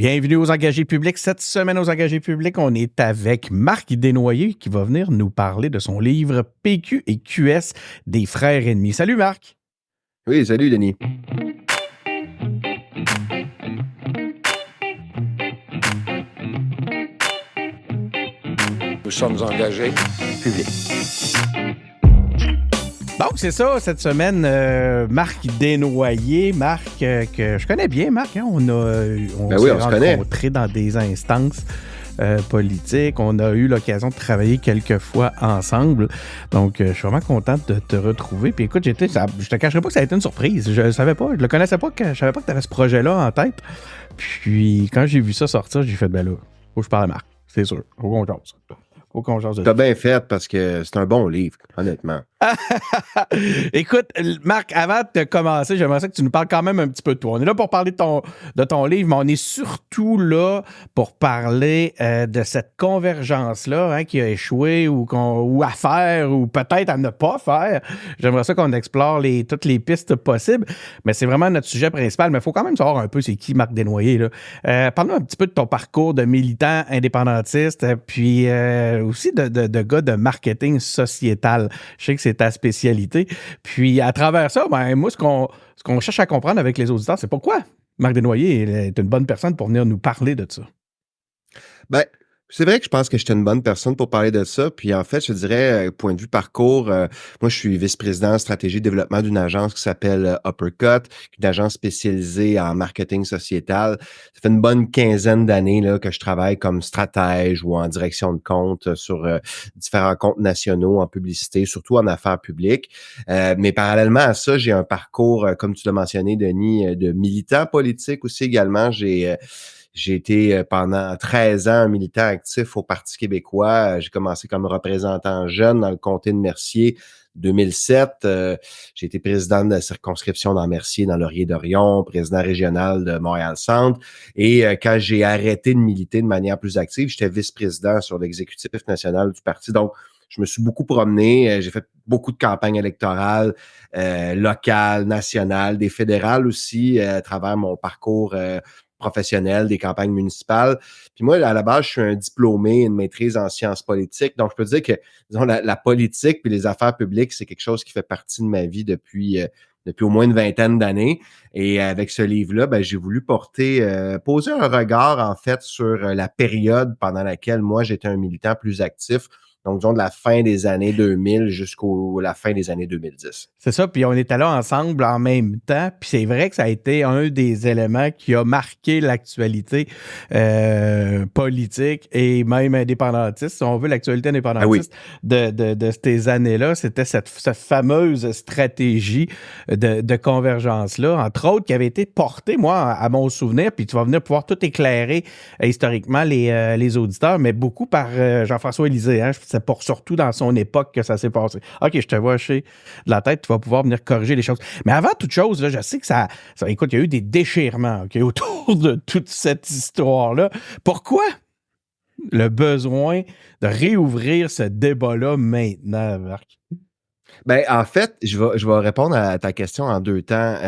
Bienvenue aux engagés publics. Cette semaine, aux engagés publics, on est avec Marc Desnoyers qui va venir nous parler de son livre PQ et QS des frères ennemis. Salut Marc. Oui, salut Denis. Nous sommes engagés publics. Donc, c'est ça, cette semaine, Marc Desnoyers. Marc, que je connais bien, Marc. Hein? On s'est rencontrés dans des instances politiques. On a eu l'occasion de travailler quelques fois ensemble. Donc, je suis vraiment content de te retrouver. Puis écoute, je te cacherai pas que ça a été une surprise. Je le savais pas, je le connaissais pas, je savais pas que tu avais ce projet-là en tête. Puis, quand j'ai vu ça sortir, j'ai fait, ben là, faut que je parle à Marc. C'est sûr. Faut qu'on jase. T'as bien fait parce que c'est un bon livre, honnêtement. Écoute, Marc, avant de commencer, j'aimerais ça que tu nous parles quand même un petit peu de toi. On est là pour parler de ton livre, mais on est surtout là pour parler de cette convergence-là qui a échoué ou à faire ou peut-être à ne pas faire. J'aimerais ça qu'on explore toutes les pistes possibles, mais c'est vraiment notre sujet principal. Mais il faut quand même savoir un peu c'est qui Marc Desnoyers. Parle-nous un petit peu de ton parcours de militant indépendantiste, puis aussi de gars de marketing sociétal. Je sais que c'est ta spécialité. Puis, à travers ça, ben, moi, ce qu'on cherche à comprendre avec les auditeurs, c'est pourquoi Marc Desnoyers est une bonne personne pour venir nous parler de ça. Ben, c'est vrai que je pense que j'étais une bonne personne pour parler de ça. Puis en fait, je dirais, point de vue parcours, moi, je suis vice-président stratégie et développement d'une agence qui s'appelle Uppercut, une agence spécialisée en marketing sociétal. Ça fait une bonne quinzaine d'années là, que je travaille comme stratège ou en direction de compte sur différents comptes nationaux en publicité, surtout en affaires publiques. Mais parallèlement à ça, j'ai un parcours, comme tu l'as mentionné, Denis, de militant politique aussi également. J'ai été pendant 13 ans un militant actif au Parti québécois. J'ai commencé comme représentant jeune dans le comté de Mercier. 2007, j'ai été président de la circonscription dans Mercier, dans Laurier-Dorion, président régional de Montréal-Centre. Et quand j'ai arrêté de militer de manière plus active, j'étais vice-président sur l'exécutif national du parti. Donc, je me suis beaucoup promené. J'ai fait beaucoup de campagnes électorales locales, nationales, des fédérales aussi, à travers mon parcours professionnel, des campagnes municipales. Puis moi, à la base, je suis un diplômé, une maîtrise en sciences politiques. Donc, je peux dire que, disons, la politique puis les affaires publiques, c'est quelque chose qui fait partie de ma vie depuis au moins une vingtaine d'années. Et avec ce livre-là, ben, j'ai voulu poser un regard, en fait, sur la période pendant laquelle moi, j'étais un militant plus actif. Donc, disons, de la fin des années 2000 jusqu'à la fin des années 2010. C'est ça, puis on était là ensemble en même temps, puis c'est vrai que ça a été un des éléments qui a marqué l'actualité politique et même indépendantiste, si on veut, l'actualité indépendantiste de ces années-là. C'était cette fameuse stratégie de convergence-là, entre autres, qui avait été portée, moi, à mon souvenir, puis tu vas venir pouvoir tout éclairer historiquement les auditeurs, mais beaucoup par Jean-François Lisée, hein. C'est surtout dans son époque que ça s'est passé. OK, je te vois chez de la tête, tu vas pouvoir venir corriger les choses. Mais avant toute chose, là, je sais que ça écoute, il y a eu des déchirements autour de toute cette histoire-là. Pourquoi le besoin de réouvrir ce débat-là maintenant, Marc? Ben, en fait, je vais répondre à ta question en deux temps.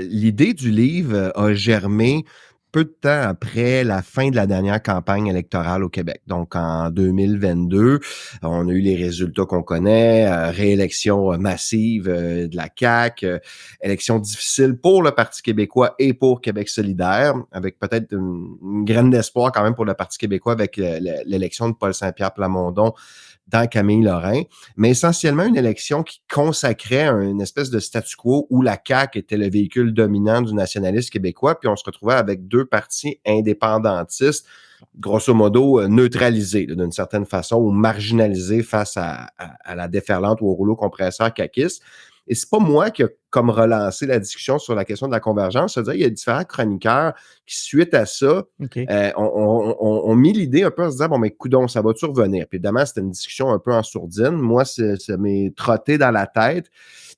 L'idée du livre a germé peu de temps après la fin de la dernière campagne électorale au Québec. Donc, en 2022, on a eu les résultats qu'on connaît, réélection massive de la CAQ, élection difficile pour le Parti québécois et pour Québec solidaire, avec peut-être une graine d'espoir quand même pour le Parti québécois avec l'élection de Paul Saint-Pierre Plamondon dans Camille Lorrain, mais essentiellement une élection qui consacrait une espèce de statu quo où la CAQ était le véhicule dominant du nationalisme québécois, puis on se retrouvait avec deux partis indépendantistes, grosso modo neutralisés d'une certaine façon ou marginalisés face à la déferlante ou au rouleau compresseur caquiste. Et c'est pas moi qui a comme relancé la discussion sur la question de la convergence. C'est-à-dire, il y a différents chroniqueurs qui, suite à ça, ont mis l'idée un peu en se disant, bon, mais coudonc, ça va-tu revenir? Puis évidemment, c'était une discussion un peu en sourdine. Moi, ça m'est trotté dans la tête.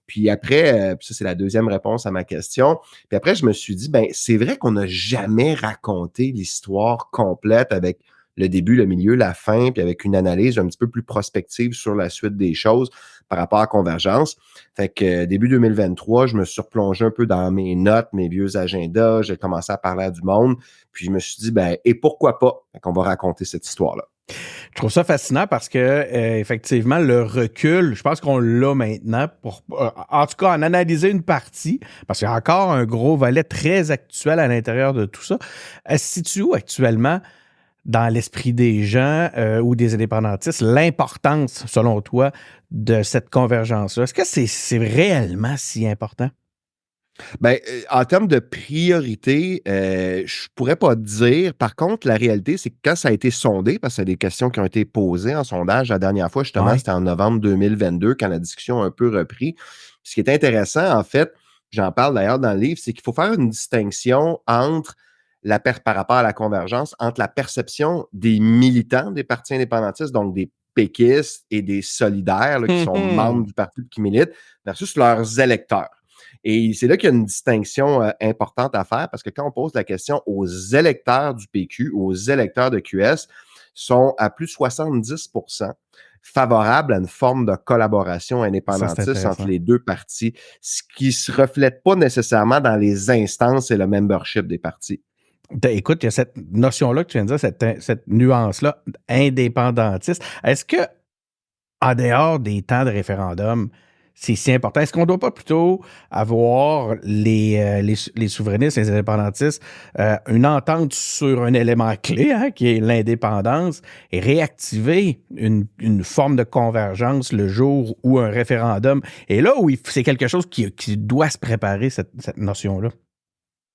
Puis après, ça, c'est la deuxième réponse à ma question. Puis après, je me suis dit, ben, c'est vrai qu'on n'a jamais raconté l'histoire complète avec le début, le milieu, la fin, puis avec une analyse un petit peu plus prospective sur la suite des choses. par rapport à Convergence. Fait que début 2023, je me suis replongé un peu dans mes notes, mes vieux agendas, j'ai commencé à parler à du monde, puis je me suis dit, ben, et pourquoi pas? Fait qu'on va raconter cette histoire-là. Je trouve ça fascinant parce que, effectivement, le recul, je pense qu'on l'a maintenant pour, en tout cas, en analyser une partie, parce qu'il y a encore un gros volet très actuel à l'intérieur de tout ça. Elle se situe où actuellement dans l'esprit des gens ou des indépendantistes, l'importance, selon toi, de cette convergence-là? Est-ce que c'est réellement si important? Ben, en termes de priorité, je pourrais pas te dire. Par contre, la réalité, c'est que quand ça a été sondé, parce que c'est des questions qui ont été posées en sondage la dernière fois, justement, Ouais. c'était en novembre 2022 quand la discussion a un peu repris. Ce qui est intéressant, en fait, j'en parle d'ailleurs dans le livre, c'est qu'il faut faire une distinction entre par rapport à la convergence, entre la perception des militants des partis indépendantistes, donc des péquistes et des solidaires là, qui sont membres du parti qui militent, versus leurs électeurs. Et c'est là qu'il y a une distinction importante à faire parce que quand on pose la question aux électeurs du PQ, aux électeurs de QS, sont à plus de 70% favorables à une forme de collaboration Ça, c'est indépendantiste entre intéressant. les deux partis, ce qui ne se reflète pas nécessairement dans les instances et le membership des partis. Écoute, il y a cette notion-là que tu viens de dire, cette nuance-là, indépendantiste. Est-ce que, en dehors des temps de référendum, c'est si important? Est-ce qu'on ne doit pas plutôt avoir les souverainistes, les indépendantistes, une entente sur un élément clé, hein, qui est l'indépendance, et réactiver une forme de convergence le jour où un référendum est là, où c'est quelque chose qui doit se préparer, cette notion-là?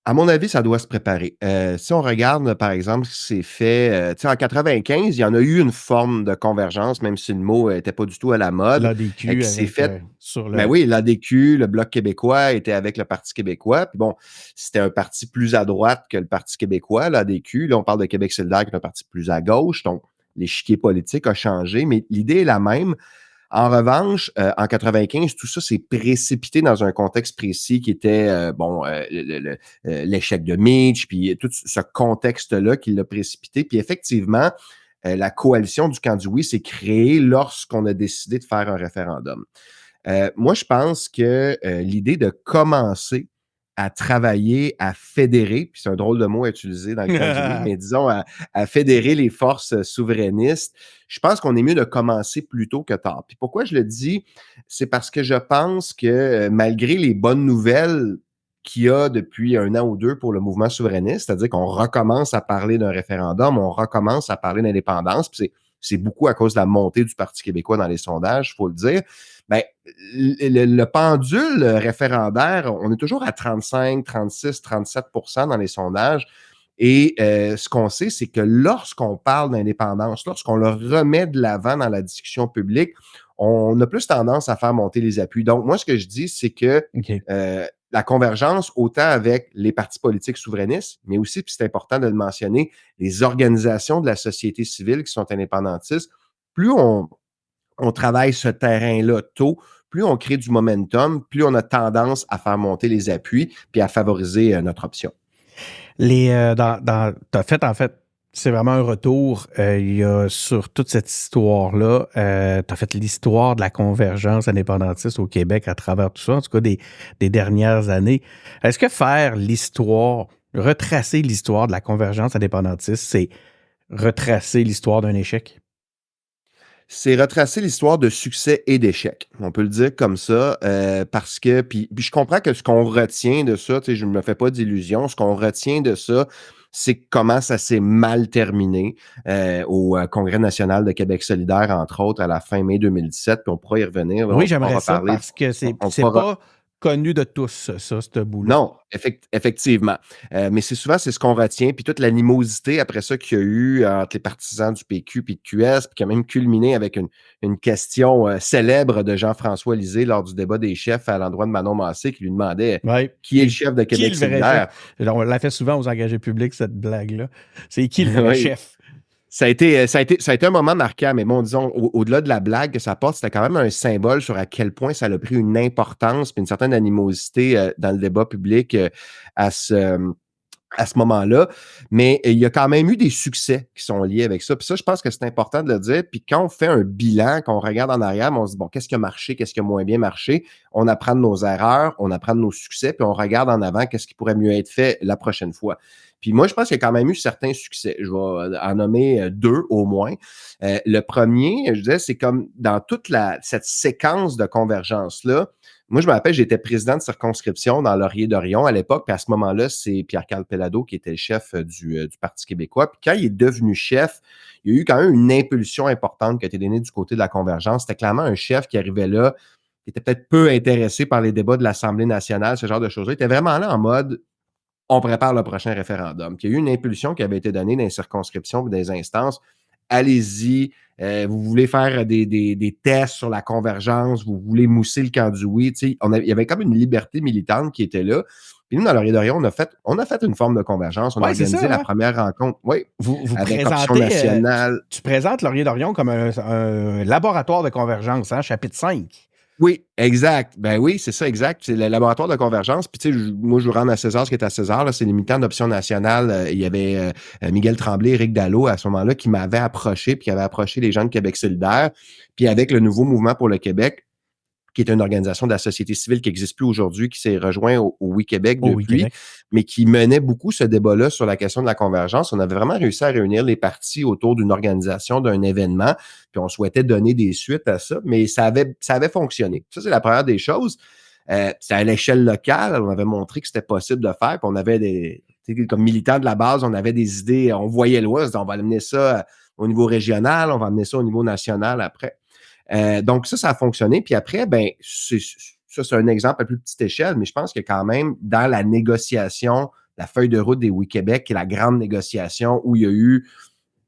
À mon avis, ça doit se préparer. Si on regarde, par exemple, ce qui s'est fait, tu sais, en 95, il y en a eu une forme de convergence, même si le mot n'était pas du tout à la mode, L'ADQ qui s'est avec fait. sur Ben le. oui, l'ADQ, le Bloc québécois était avec le Parti québécois. Puis bon, c'était un parti plus à droite que le Parti québécois, l'ADQ. Là, on parle de Québec solidaire, qui est un parti plus à gauche. Donc, l'échiquier politique a changé, mais l'idée est la même. En revanche, en 95, tout ça s'est précipité dans un contexte précis qui était l'échec de Mitch, puis tout ce contexte-là qui l'a précipité. Puis effectivement, la coalition du camp du oui s'est créée lorsqu'on a décidé de faire un référendum. Moi, je pense que l'idée de commencer à travailler, à fédérer, puis c'est un drôle de mot à utiliser dans le camp du oui, mais disons à fédérer les forces souverainistes, je pense qu'on est mieux de commencer plus tôt que tard. Puis pourquoi je le dis? C'est parce que je pense que malgré les bonnes nouvelles qu'il y a depuis 1 an ou 2 pour le mouvement souverainiste, c'est-à-dire qu'on recommence à parler d'un référendum, on recommence à parler d'indépendance, puis c'est beaucoup à cause de la montée du Parti québécois dans les sondages, il faut le dire. Ben, le pendule référendaire, on est toujours à 35, 36, 37% dans les sondages. Et ce qu'on sait, c'est que lorsqu'on parle d'indépendance, lorsqu'on le remet de l'avant dans la discussion publique, on a plus tendance à faire monter les appuis. Donc, moi, ce que je dis, c'est que OK. la convergence, autant avec les partis politiques souverainistes, mais aussi, puis c'est important de le mentionner, les organisations de la société civile qui sont indépendantistes, plus on travaille ce terrain-là tôt, plus on crée du momentum, plus on a tendance à faire monter les appuis puis à favoriser notre option. T'as fait, en fait, c'est vraiment un retour. Il y a sur toute cette histoire-là, t'as fait l'histoire de la convergence indépendantiste au Québec à travers tout ça, en tout cas des dernières années. Est-ce que faire l'histoire, retracer l'histoire de la convergence indépendantiste, c'est retracer l'histoire d'un échec? C'est retracer l'histoire de succès et d'échecs. On peut le dire comme ça, parce que, puis je comprends que ce qu'on retient de ça, tu sais, je ne me fais pas d'illusions, ce qu'on retient de ça, c'est comment ça s'est mal terminé au Congrès national de Québec solidaire, entre autres, à la fin mai 2017, puis on pourra y revenir. Là, Oui, on pourra j'aimerais ça reparler. parce que On c'est pourra. pas connu de tous, ça, ce bout-là. Non, effectivement. Mais c'est souvent, c'est ce qu'on retient. Puis toute l'animosité après ça qu'il y a eu entre les partisans du PQ puis de QS, puis qui a même culminé avec une question célèbre de Jean-François Lisée lors du débat des chefs à l'endroit de Manon Massé qui lui demandait Ouais. qui est le chef de Qui est Québec le vrai solidaire. chef? On l'a fait souvent aux engagés publics, cette blague-là. C'est qui le vrai Oui. chef? Ça a été un moment marquant, mais bon, disons, au-delà de la blague que ça porte, c'était quand même un symbole sur à quel point ça a pris une importance puis une certaine animosité dans le débat public à ce à ce moment-là, mais il y a quand même eu des succès qui sont liés avec ça. Puis ça, je pense que c'est important de le dire. Puis quand on fait un bilan, qu'on regarde en arrière, on se dit, bon, qu'est-ce qui a marché, qu'est-ce qui a moins bien marché? On apprend de nos erreurs, on apprend de nos succès, puis on regarde en avant qu'est-ce qui pourrait mieux être fait la prochaine fois. Puis moi, je pense qu'il y a quand même eu certains succès. Je vais en nommer deux au moins. Le premier, je disais, c'est comme dans toute cette séquence de convergence-là, moi, je me rappelle, j'étais président de circonscription dans Laurier-Dorion à l'époque, puis à ce moment-là, c'est Pierre-Carl Pellado qui était le chef du Parti québécois. Puis quand il est devenu chef, il y a eu quand même une impulsion importante qui a été donnée du côté de la convergence. C'était clairement un chef qui arrivait là, qui était peut-être peu intéressé par les débats de l'Assemblée nationale, ce genre de choses-là. Il était vraiment là en mode on prépare le prochain référendum. Puis il y a eu une impulsion qui avait été donnée dans les circonscriptions et des instances. Allez-y, vous voulez faire des tests sur la convergence, vous voulez mousser le camp du oui. Il y avait comme une liberté militante qui était là. Puis nous, dans Laurier-Dorion, on a fait une forme de convergence. On a organisé la première rencontre, vous avec Option présentez, nationale. tu présentes Laurier-Dorion comme un laboratoire de convergence, hein, chapitre 5. Oui, exact. Ben oui, c'est ça, exact. C'est le laboratoire de convergence. Puis, tu sais, moi, je vous rends à César ce qui est à César. Là, c'est les militants d'Option nationale. Il y avait Miguel Tremblay, Éric Dallo, à ce moment-là, qui m'avaient approché, puis qui avaient approché les gens de Québec solidaire. Puis, avec le nouveau Mouvement pour le Québec, qui est une organisation de la société civile qui n'existe plus aujourd'hui, qui s'est rejoint au Oui Québec depuis, mais qui menait beaucoup ce débat-là sur la question de la convergence. On avait vraiment réussi à réunir les partis autour d'une organisation, d'un événement, puis on souhaitait donner des suites à ça, mais ça avait fonctionné. Ça, c'est la première des choses. C'est à l'échelle locale, on avait montré que c'était possible de faire, puis on avait comme militants de la base, on avait des idées, on voyait loin, on se disait, on va amener ça au niveau régional, on va amener ça au niveau national après. Donc, ça a fonctionné. Puis après, c'est un exemple à plus petite échelle, mais je pense que quand même, dans la négociation, la feuille de route des Oui Québec, qui est la grande négociation où il y a eu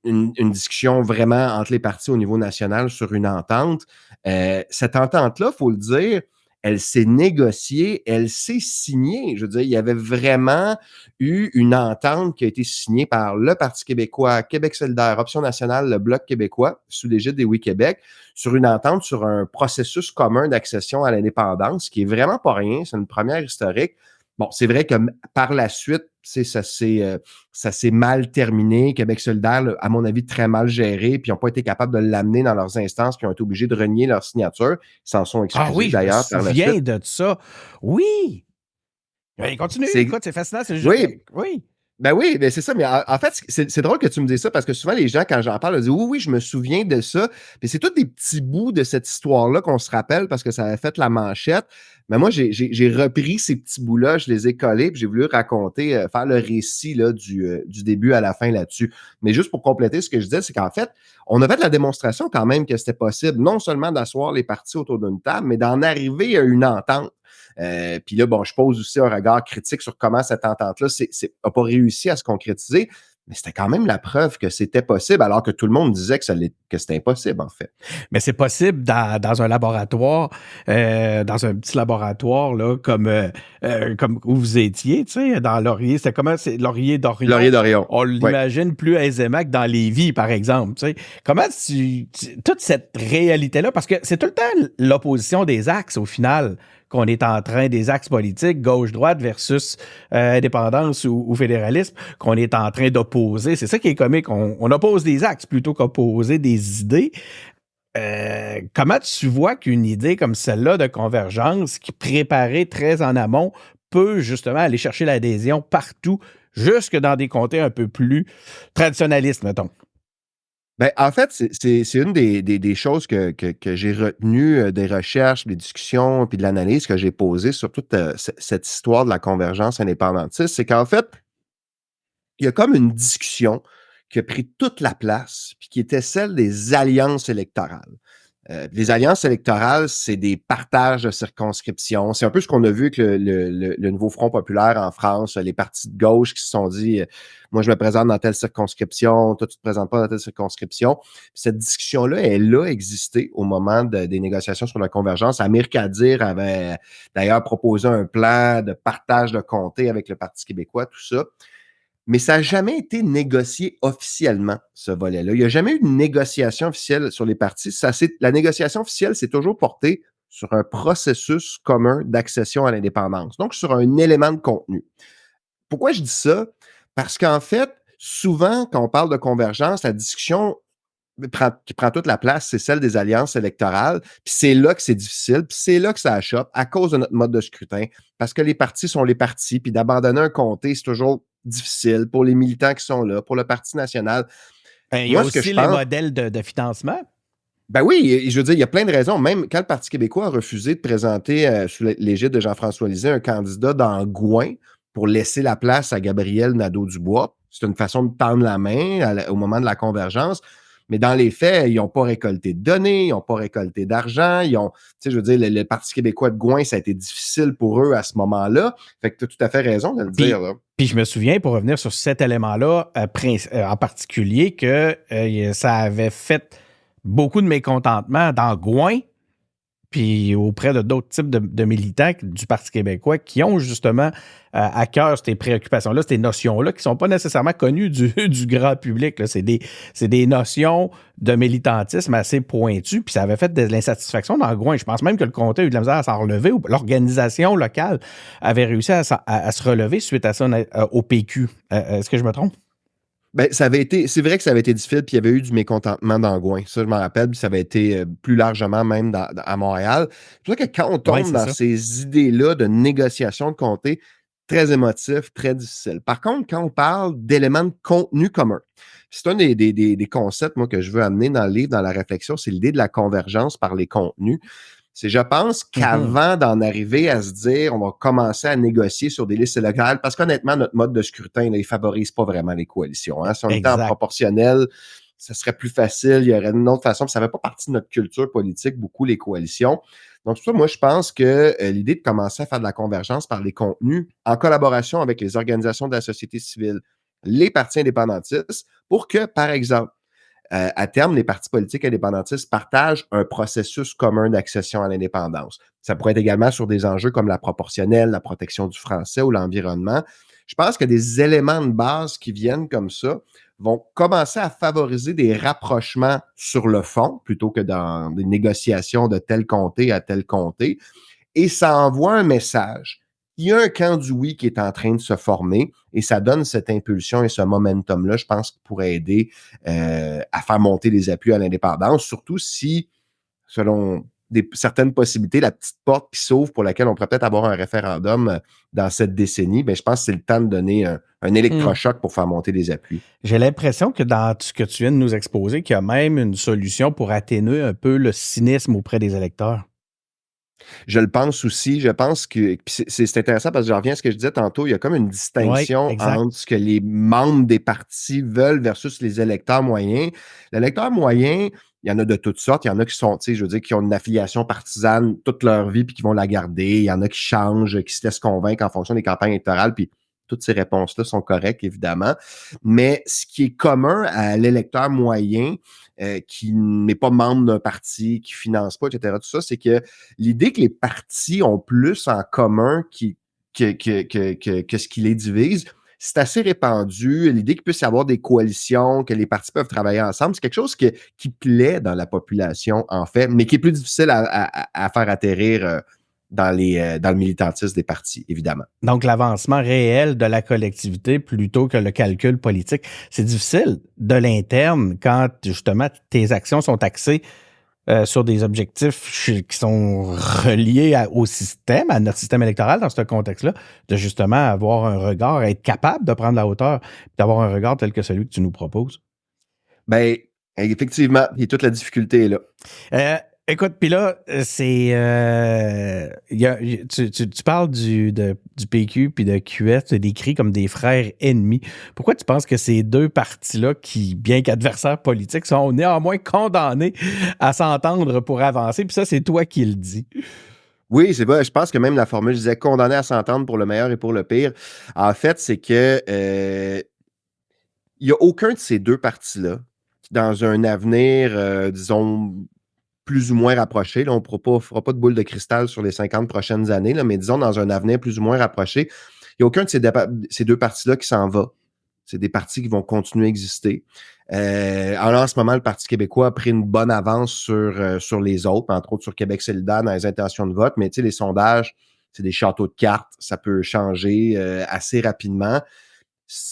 une discussion vraiment entre les partis au niveau national sur une entente, cette entente-là, il faut le dire, elle s'est négociée, elle s'est signée. Je veux dire, il y avait vraiment eu une entente qui a été signée par le Parti québécois, Québec solidaire, Option nationale, le Bloc québécois, sous l'égide des Oui Québec, sur une entente sur un processus commun d'accession à l'indépendance, qui est vraiment pas rien, c'est une première historique. Bon, c'est vrai que par la suite, ça s'est mal terminé. Québec solidaire, à mon avis, très mal géré, puis ils n'ont pas été capables de l'amener dans leurs instances, puis ils ont été obligés de renier leur signature. Ils s'en sont excusés, d'ailleurs, par la suite. Je me souviens de ça. Oui! Continue, écoute, c'est fascinant. C'est juste... Oui. Ben oui, ben c'est ça, mais en fait, c'est drôle que tu me dises ça parce que souvent les gens, quand j'en parle, ils disent oui, je me souviens de ça. Puis c'est tous des petits bouts de cette histoire-là qu'on se rappelle parce que ça avait fait la manchette. Mais moi, j'ai repris ces petits bouts-là, je les ai collés, puis j'ai voulu raconter, faire le récit là, du début à la fin là-dessus. Mais juste pour compléter ce que je disais, c'est qu'en fait, on a fait la démonstration quand même que c'était possible, non seulement d'asseoir les partis autour d'une table, mais d'en arriver à une entente. Puis là, bon, je pose aussi un regard critique sur comment cette entente-là n'a pas réussi à se concrétiser, mais c'était quand même la preuve que c'était possible, alors que tout le monde disait que c'était impossible, en fait. Mais c'est possible dans un laboratoire, dans un petit laboratoire, là, comme où vous étiez, tu sais, dans Laurier. C'était comment? C'est Laurier-Dorion. Laurier-Dorion. On l'imagine plus aisément que dans Lévis, par exemple, tu sais. Comment toute cette réalité-là, parce que c'est tout le temps l'opposition des axes, au final, qu'on est en train, des axes politiques, gauche-droite versus indépendance ou fédéralisme, qu'on est en train d'opposer. C'est ça qui est comique. On oppose des axes plutôt qu'opposer des idées. Comment tu vois qu'une idée comme celle-là de convergence, qui préparée très en amont, peut justement aller chercher l'adhésion partout, jusque dans des comtés un peu plus traditionnalistes, mettons? Ben, en fait, c'est une des choses que j'ai retenues des recherches, des discussions, puis de l'analyse que j'ai posée sur toute cette histoire de la convergence indépendantiste, c'est qu'en fait, il y a comme une discussion qui a pris toute la place, puis qui était celle des alliances électorales. Les alliances électorales, c'est des partages de circonscriptions. C'est un peu ce qu'on a vu avec le nouveau Front populaire en France, les partis de gauche qui se sont dit moi, je me présente dans telle circonscription, toi, tu te présentes pas dans telle circonscription. Puis cette discussion-là, elle a existé au moment des négociations sur la convergence. Amir Kadir avait d'ailleurs proposé un plan de partage de comté avec le Parti québécois, tout ça. Mais ça n'a jamais été négocié officiellement, ce volet-là. Il n'y a jamais eu de négociation officielle sur les partis. La négociation officielle s'est toujours portée sur un processus commun d'accession à l'indépendance, donc sur un élément de contenu. Pourquoi je dis ça? Parce qu'en fait, souvent, quand on parle de convergence, la discussion qui prend toute la place, c'est celle des alliances électorales. Puis c'est là que c'est difficile, puis c'est là que ça achoppe à cause de notre mode de scrutin. Parce que les partis sont les partis, puis d'abandonner un comté, c'est toujours difficile pour les militants qui sont là, pour le Parti national. Il y a Moi, ce que aussi je les pense, modèles de financement. ben oui, et je veux dire, il y a plein de raisons. Même quand le Parti québécois a refusé de présenter sous l'égide de Jean-François Lisée un candidat d'Angouin pour laisser la place à Gabriel Nadeau-Dubois, c'est une façon de tendre la main au moment de la convergence. Mais dans les faits, ils n'ont pas récolté de données, ils n'ont pas récolté d'argent. Tu sais, je veux dire, le Parti québécois de Gouin, ça a été difficile pour eux à ce moment-là. Fait que tu as tout à fait raison de le dire, là. Puis je me souviens, pour revenir sur cet élément-là, en particulier, que ça avait fait beaucoup de mécontentement dans Gouin, puis auprès de d'autres types de militants du Parti québécois qui ont justement à cœur ces préoccupations-là, ces notions-là, qui ne sont pas nécessairement connues du grand public. Là. C'est des notions de militantisme assez pointues, puis ça avait fait de l'insatisfaction dans Gouin. Je pense même que le comté a eu de la misère à s'en relever, ou l'organisation locale avait réussi à se relever suite à ça au PQ. Est-ce que je me trompe? Ben, c'est vrai que ça avait été difficile, puis il y avait eu du mécontentement dans Gouin. Ça, je m'en rappelle, puis ça avait été plus largement même à Montréal. C'est pour ça que quand on tombe dans ces idées-là de négociation de comté, très émotif, très difficile. Par contre, quand on parle d'éléments de contenu commun, c'est un des concepts, moi, que je veux amener dans le livre, dans la réflexion, c'est l'idée de la convergence par les contenus. Je pense qu'avant d'en arriver à se dire on va commencer à négocier sur des listes électorales, parce qu'honnêtement, notre mode de scrutin, là, il favorise pas vraiment les coalitions. Hein. Si on était en proportionnel, ça serait plus facile, il y aurait une autre façon, puis ça ne fait pas partie de notre culture politique, beaucoup les coalitions. Donc, c'est ça, moi, je pense que l'idée de commencer à faire de la convergence par les contenus en collaboration avec les organisations de la société civile, les partis indépendantistes, pour que, par exemple, à terme, les partis politiques indépendantistes partagent un processus commun d'accession à l'indépendance. Ça pourrait être également sur des enjeux comme la proportionnelle, la protection du français ou l'environnement. Je pense que des éléments de base qui viennent comme ça vont commencer à favoriser des rapprochements sur le fond plutôt que dans des négociations de tel comté à tel comté. Et ça envoie un message. Il y a un camp du oui qui est en train de se former et ça donne cette impulsion et ce momentum-là, je pense, qui pourrait aider à faire monter les appuis à l'indépendance, surtout si, selon certaines possibilités, la petite porte qui s'ouvre pour laquelle on pourrait peut-être avoir un référendum dans cette décennie, bien, je pense que c'est le temps de donner un électrochoc pour faire monter les appuis. J'ai l'impression que dans ce que tu viens de nous exposer, qu'il y a même une solution pour atténuer un peu le cynisme auprès des électeurs. Je le pense aussi. Je pense que c'est intéressant parce que je reviens à ce que je disais tantôt. Il y a comme une distinction entre ce que les membres des partis veulent versus les électeurs moyens. L'électeur moyen, il y en a de toutes sortes. Il y en a qui sont, tu sais, je veux dire, qui ont une affiliation partisane toute leur vie puis qui vont la garder. Il y en a qui changent, qui se laissent convaincre en fonction des campagnes électorales. Puis toutes ces réponses-là sont correctes, évidemment. Mais ce qui est commun à l'électeur moyen, qui n'est pas membre d'un parti, qui ne finance pas, etc., tout ça, c'est que l'idée que les partis ont plus en commun que ce qui les divise, c'est assez répandu. L'idée qu'il puisse y avoir des coalitions, que les partis peuvent travailler ensemble, c'est quelque chose qui plaît dans la population, en fait, mais qui est plus difficile à faire atterrir dans le militantisme des partis, évidemment. Donc, l'avancement réel de la collectivité plutôt que le calcul politique. C'est difficile de l'interne quand, justement, tes actions sont axées sur des objectifs qui sont reliés au système, à notre système électoral dans ce contexte-là, de justement avoir un regard, être capable de prendre la hauteur, d'avoir un regard tel que celui que tu nous proposes. Bien, effectivement, et toute la difficulté est là. Écoute, puis là, c'est tu parles du PQ puis de QS, tu décris comme des frères ennemis. Pourquoi tu penses que ces deux partis-là, qui, bien qu'adversaires politiques, sont néanmoins condamnés à s'entendre pour avancer? Puis ça, c'est toi qui le dis. Oui, c'est vrai. Je pense que même la formule disait condamné à s'entendre pour le meilleur et pour le pire. En fait, c'est que il n'y a aucun de ces deux partis-là qui, dans un avenir, disons, plus ou moins rapproché, là, on ne fera pas de boule de cristal sur les 50 prochaines années, là, mais disons dans un avenir plus ou moins rapproché, il n'y a aucun de ces deux partis-là qui s'en va. C'est des partis qui vont continuer à exister. Alors, en ce moment, le Parti québécois a pris une bonne avance sur les autres, entre autres sur Québec solidaire dans les intentions de vote, mais tu sais, les sondages, c'est des châteaux de cartes, ça peut changer assez rapidement.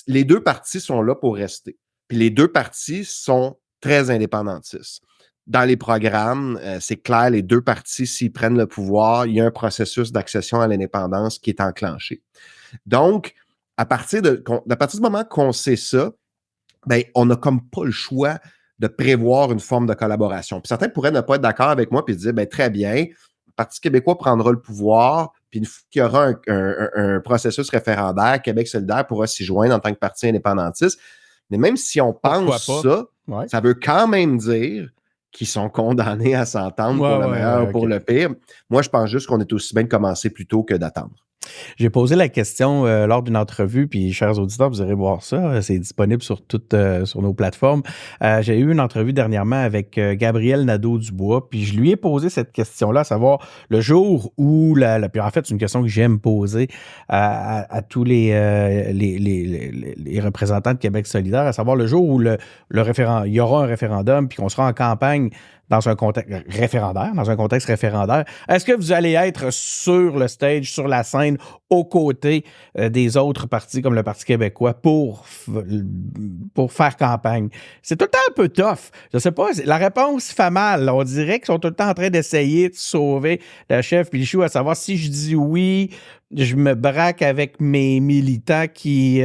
les deux partis sont là pour rester. Puis les deux partis sont très indépendantistes. Dans les programmes, c'est clair, les deux partis, s'ils prennent le pouvoir, il y a un processus d'accession à l'indépendance qui est enclenché. Donc, à partir du moment qu'on sait ça, ben, on n'a comme pas le choix de prévoir une forme de collaboration. Puis certains pourraient ne pas être d'accord avec moi puis dire, ben, très bien, le Parti québécois prendra le pouvoir, puis une fois qu'il y aura un processus référendaire, Québec solidaire pourra s'y joindre en tant que parti indépendantiste. Mais même si on pense ça, ça veut quand même dire qu'ils sont condamnés à s'entendre pour le meilleur ou pour le pire. Moi, je pense juste qu'on est aussi bien de commencer plus tôt que d'attendre. J'ai posé la question lors d'une entrevue, puis chers auditeurs, vous irez voir ça, c'est disponible sur sur nos plateformes. J'ai eu une entrevue dernièrement avec Gabriel Nadeau-Dubois, puis je lui ai posé cette question-là, à savoir le jour où puis en fait, c'est une question que j'aime poser à tous les représentants de Québec solidaire, à savoir le jour où il y aura un référendum, puis qu'on sera en campagne dans un contexte référendaire, est-ce que vous allez être sur le stage, sur la scène, aux côtés des autres partis comme le Parti québécois pour faire campagne? C'est tout le temps un peu tough. Je sais pas, la réponse fait mal. On dirait qu'ils sont tout le temps en train d'essayer de sauver le chef puis le chou, à savoir si je dis oui, je me braque avec mes militants qui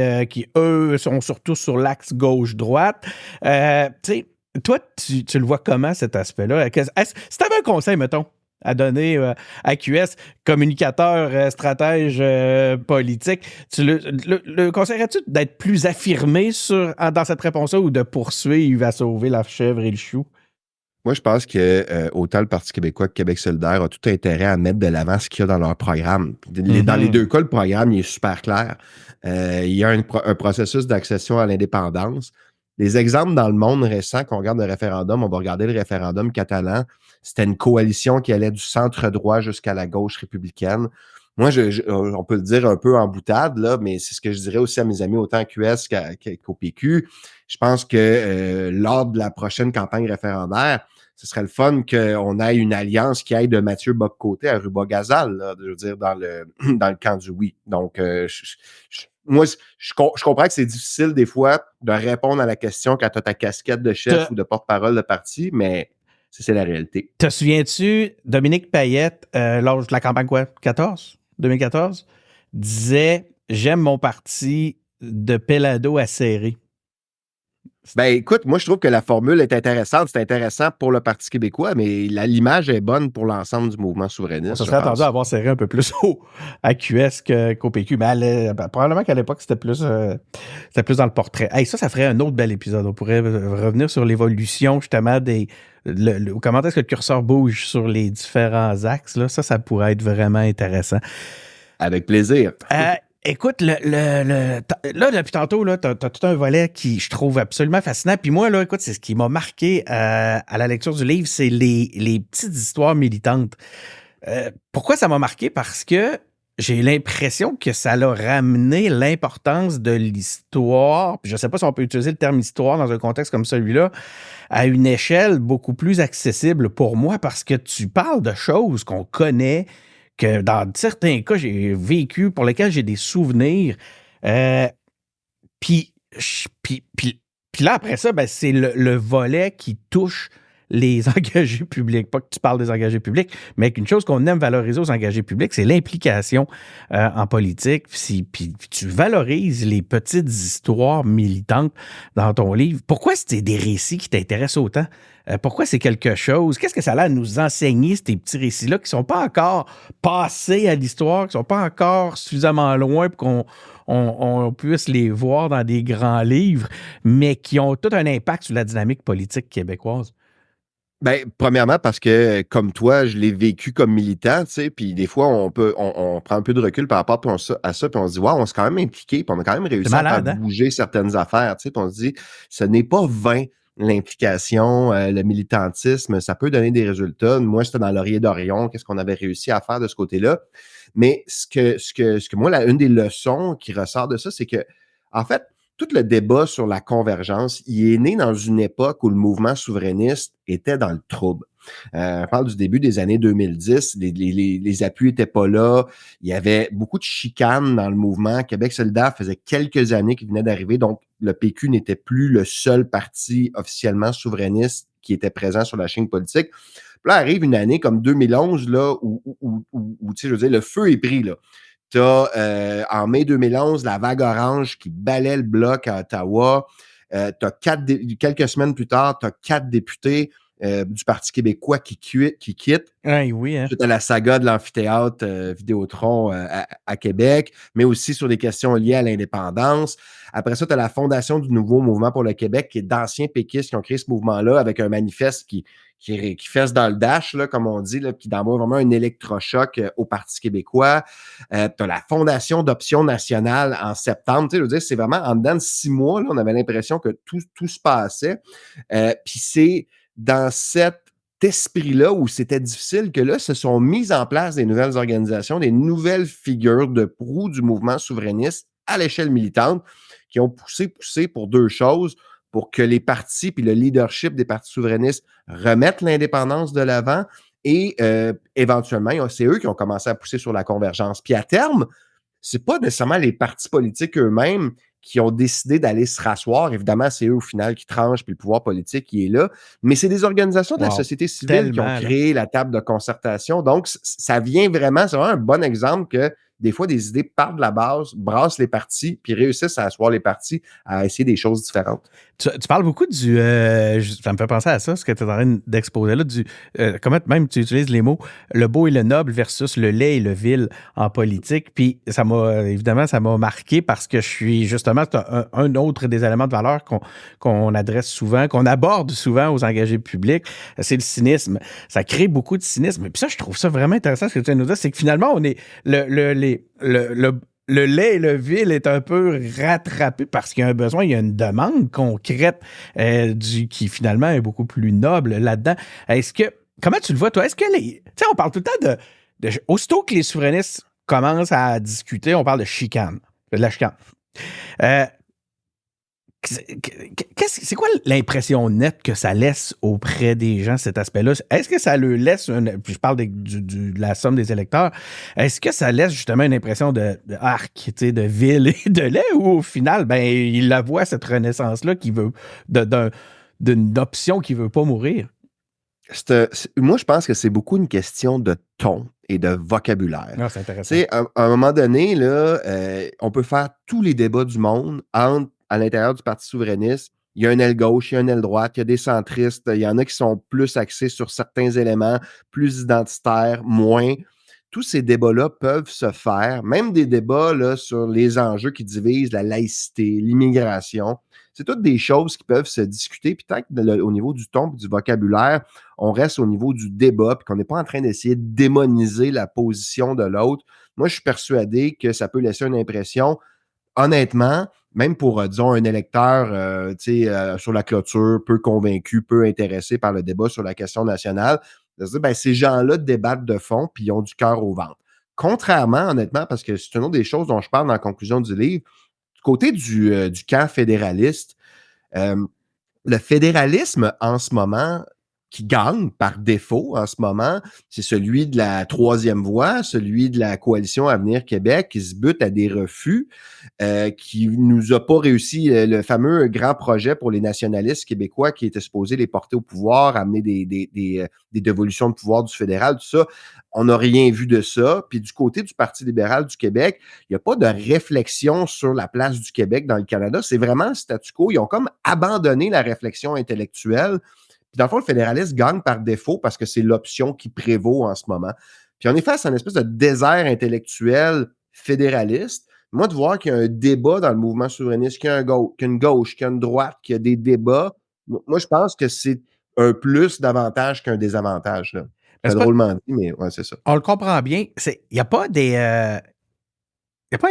eux, sont surtout sur l'axe gauche-droite. Tu sais, toi, tu le vois comment, cet aspect-là? Si tu avais un conseil, mettons, à donner à QS, communicateur, stratège politique, tu le conseillerais-tu d'être plus affirmé dans cette réponse-là ou de poursuivre à sauver la chèvre et le chou? Moi, je pense que autant le Parti québécois que Québec solidaire a tout intérêt à mettre de l'avant ce qu'il y a dans leur programme. Dans les deux cas, le programme il est super clair. Il y a un processus d'accession à l'indépendance. Les exemples dans le monde récent, qu'on regarde le référendum, on va regarder le référendum catalan. C'était une coalition qui allait du centre-droit jusqu'à la gauche républicaine. Moi, on peut le dire un peu en boutade, là, mais c'est ce que je dirais aussi à mes amis, autant à QS qu'au PQ. Je pense que lors de la prochaine campagne référendaire, ce serait le fun qu'on ait une alliance qui aille de Mathieu Bock-Côté à Ruba-Gazal, là, je veux dire, dans le camp du oui. Donc, moi, je comprends que c'est difficile des fois de répondre à la question quand tu as ta casquette de chef ou de porte-parole de parti, mais c'est la réalité. Te souviens-tu, Dominique Payette, lors de la campagne 2014, disait « J'aime mon parti de pelado acéré ». Ben écoute, moi je trouve que la formule est intéressante. C'est intéressant pour le Parti québécois, mais l'image est bonne pour l'ensemble du mouvement souverainiste. On se serait attendu à avoir serré un peu plus à QS qu'au PQ. Mais probablement qu'à l'époque, c'était plus dans le portrait. Hey, ça ferait un autre bel épisode. On pourrait revenir sur l'évolution justement comment est-ce que le curseur bouge sur les différents axes. Là. Ça pourrait être vraiment intéressant. Avec plaisir. Écoute, là, depuis tantôt, tu as tout un volet qui je trouve absolument fascinant. Puis moi, là, écoute, c'est ce qui m'a marqué à la lecture du livre, c'est les petites histoires militantes. Pourquoi ça m'a marqué? Parce que j'ai l'impression que ça l'a ramené l'importance de l'histoire, puis je ne sais pas si on peut utiliser le terme histoire dans un contexte comme celui-là, à une échelle beaucoup plus accessible pour moi, parce que tu parles de choses qu'on connaît, que dans certains cas, j'ai vécu, pour lesquels j'ai des souvenirs. Puis là, après ça, ben, c'est le volet qui touche les engagés publics. Pas que tu parles des engagés publics, mais qu'une chose qu'on aime valoriser aux engagés publics, c'est l'implication en politique. Puis tu valorises les petites histoires militantes dans ton livre. Pourquoi c'est des récits qui t'intéressent autant? Pourquoi c'est quelque chose? Qu'est-ce que ça a à nous enseigner, ces petits récits-là, qui ne sont pas encore passés à l'histoire, qui ne sont pas encore suffisamment loin pour qu'on puisse les voir dans des grands livres, mais qui ont tout un impact sur la dynamique politique québécoise? Ben, premièrement, parce que, comme toi, je l'ai vécu comme militant, tu sais, puis des fois, on prend un peu de recul par rapport à ça, puis on se dit, wow, on s'est quand même impliqué, puis on a quand même réussi à bouger certaines affaires, tu sais, puis on se dit, ce n'est pas vain, l'implication, le militantisme, ça peut donner des résultats. Moi, j'étais dans Laurier d'Orion, qu'est-ce qu'on avait réussi à faire de ce côté-là? Mais ce que moi, une des leçons qui ressort de ça, c'est que, en fait, tout le débat sur la convergence, il est né dans une époque où le mouvement souverainiste était dans le trouble. On parle du début des années 2010. Les appuis n'étaient pas là. Il y avait beaucoup de chicanes dans le mouvement. Québec solidaire faisait quelques années qu'il venait d'arriver. Donc, le PQ n'était plus le seul parti officiellement souverainiste qui était présent sur la chaîne politique. Puis là, arrive une année comme 2011, là, où tu sais, je veux dire, le feu est pris, là. Tu as, en mai 2011, la vague orange qui balaie le bloc à Ottawa. Quelques semaines plus tard, tu as 4 députés du Parti québécois qui quittent. Oui, hein. Suite à la saga de l'amphithéâtre Vidéotron à Québec, mais aussi sur des questions liées à l'indépendance. Après ça, tu as la fondation du Nouveau Mouvement pour le Québec, qui est d'anciens péquistes qui ont créé ce mouvement-là avec un manifeste qui fesse dans le dash, là, comme on dit, là, qui envoie vraiment un électrochoc au Parti québécois. Tu as la fondation d'Option nationale en septembre. Tu sais, je veux dire, c'est vraiment en dedans de 6 mois, là, on avait l'impression que tout se passait. Puis c'est dans cet esprit-là où c'était difficile que là, se sont mises en place des nouvelles organisations, des nouvelles figures de proue du mouvement souverainiste à l'échelle militante qui ont poussé pour 2 choses, pour que les partis puis le leadership des partis souverainistes remettent l'indépendance de l'avant et éventuellement, c'est eux qui ont commencé à pousser sur la convergence. Puis à terme, c'est pas nécessairement les partis politiques eux-mêmes qui ont décidé d'aller se rasseoir. Évidemment, c'est eux au final qui tranchent, puis le pouvoir politique qui est là. Mais c'est des organisations de la société civile qui ont créé la table de concertation. Donc, ça vient vraiment, c'est vraiment un bon exemple que des fois, des idées partent de la base, brassent les partis, puis réussissent à asseoir les partis à essayer des choses différentes. Tu parles beaucoup du... ça me fait penser à ça, ce que tu es en train d'exposer là, comment même tu utilises les mots le beau et le noble versus le laid et le vil en politique. Puis évidemment, ça m'a marqué parce que je suis justement, c'est un autre des éléments de valeur qu'on adresse souvent, qu'on aborde souvent aux engagés publics, c'est le cynisme. Ça crée beaucoup de cynisme. Et puis ça, je trouve ça vraiment intéressant, ce que tu viens de nous dire, c'est que finalement, on est le lait et le vil est un peu rattrapé parce qu'il y a un besoin, il y a une demande concrète qui finalement est beaucoup plus noble là-dedans. Comment tu le vois, toi? Est-ce que tu sais, on parle tout le temps aussitôt que les souverainistes commencent à discuter, on parle de chicane, de la chicane. C'est quoi l'impression nette que ça laisse auprès des gens, cet aspect-là? Est-ce que ça leur laisse, puis je parle de la somme des électeurs, est-ce que ça laisse justement une impression de arc, de ville et de lait, ou au final, ils la voient, cette renaissance-là, qui veut d'une option qui veut pas mourir? Moi, je pense que c'est beaucoup une question de ton et de vocabulaire. Ah, c'est intéressant. À un moment donné, là, on peut faire tous les débats du monde à l'intérieur du Parti souverainiste. Il y a un aile gauche, il y a un aile droite, il y a des centristes, il y en a qui sont plus axés sur certains éléments, plus identitaires, moins. Tous ces débats-là peuvent se faire, même des débats là, sur les enjeux qui divisent la laïcité, l'immigration. C'est toutes des choses qui peuvent se discuter. Puis tant qu'au niveau du ton et du vocabulaire, on reste au niveau du débat, puis qu'on n'est pas en train d'essayer de démoniser la position de l'autre. Moi, je suis persuadé que ça peut laisser une impression, honnêtement, même pour, disons, un électeur sur la clôture, peu convaincu, peu intéressé par le débat sur la question nationale, de se dire, ces gens-là débattent de fond, puis ils ont du cœur au ventre. Contrairement, honnêtement, parce que c'est une autre des choses dont je parle dans la conclusion du livre, du côté du camp fédéraliste, le fédéralisme, en ce moment, qui gagne par défaut en ce moment, c'est celui de la troisième voie, celui de la coalition Avenir Québec qui se bute à des refus, qui nous a pas réussi le fameux grand projet pour les nationalistes québécois qui était supposé les porter au pouvoir, amener des dévolutions de pouvoir du fédéral, tout ça. On n'a rien vu de ça. Puis du côté du Parti libéral du Québec, il n'y a pas de réflexion sur la place du Québec dans le Canada. C'est vraiment le statu quo. Ils ont comme abandonné la réflexion intellectuelle. Puis dans le fond, le fédéralisme gagne par défaut parce que c'est l'option qui prévaut en ce moment. Puis on est face à une espèce de désert intellectuel fédéraliste. Moi, de voir qu'il y a un débat dans le mouvement souverainiste, qu'il y a une gauche, qu'il y a une droite, qu'il y a des débats, moi, je pense que c'est un plus d'avantage qu'un désavantage. Là. C'est drôlement dit, mais ouais, c'est ça. On le comprend bien. Il n'y a pas un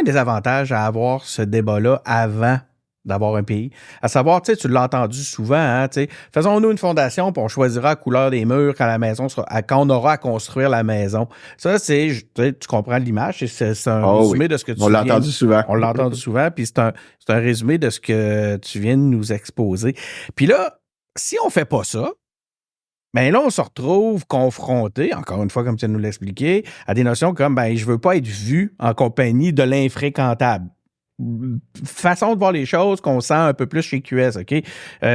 désavantage à avoir ce débat-là avant d'avoir un pays. À savoir, tu l'as entendu souvent, hein, faisons-nous une fondation, puis on choisira la couleur des murs quand on aura à construire la maison. Ça, tu comprends l'image, c'est un résumé de ce que tu On l'a entendu souvent. On l'a entendu souvent, puis c'est un résumé de ce que tu viens de nous exposer. Puis là, si on fait pas ça, Mais là, on se retrouve confronté, encore une fois, comme tu viens de nous l'expliquer, à des notions comme je veux pas être vu en compagnie de l'infréquentable. Façon de voir les choses qu'on sent un peu plus chez QS, OK?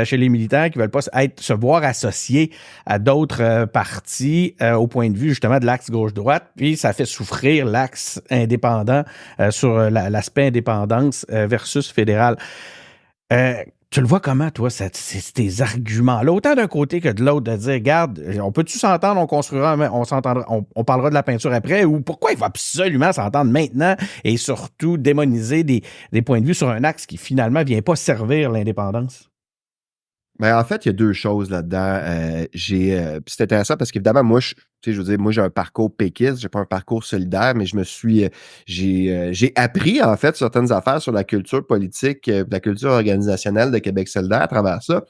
Chez les militants qui veulent pas se voir associés à d'autres partis au point de vue, justement, de l'axe gauche-droite. Puis ça fait souffrir l'axe indépendant sur l'aspect indépendance versus fédéral. Tu le vois comment, toi, tes arguments-là, autant d'un côté que de l'autre, de dire, regarde, on peut-tu s'entendre, on construira, on s'entendra, on parlera de la peinture après, ou pourquoi il faut absolument s'entendre maintenant et surtout démoniser des points de vue sur un axe qui finalement ne vient pas servir l'indépendance? Ben, en fait, il y a 2 choses là-dedans. Puis c'est intéressant parce qu'évidemment, moi, tu sais, je veux dire, moi, j'ai un parcours péquiste, j'ai pas un parcours solidaire, mais je me suis, j'ai appris, en fait, certaines affaires sur la culture politique, la culture organisationnelle de Québec solidaire à travers ça.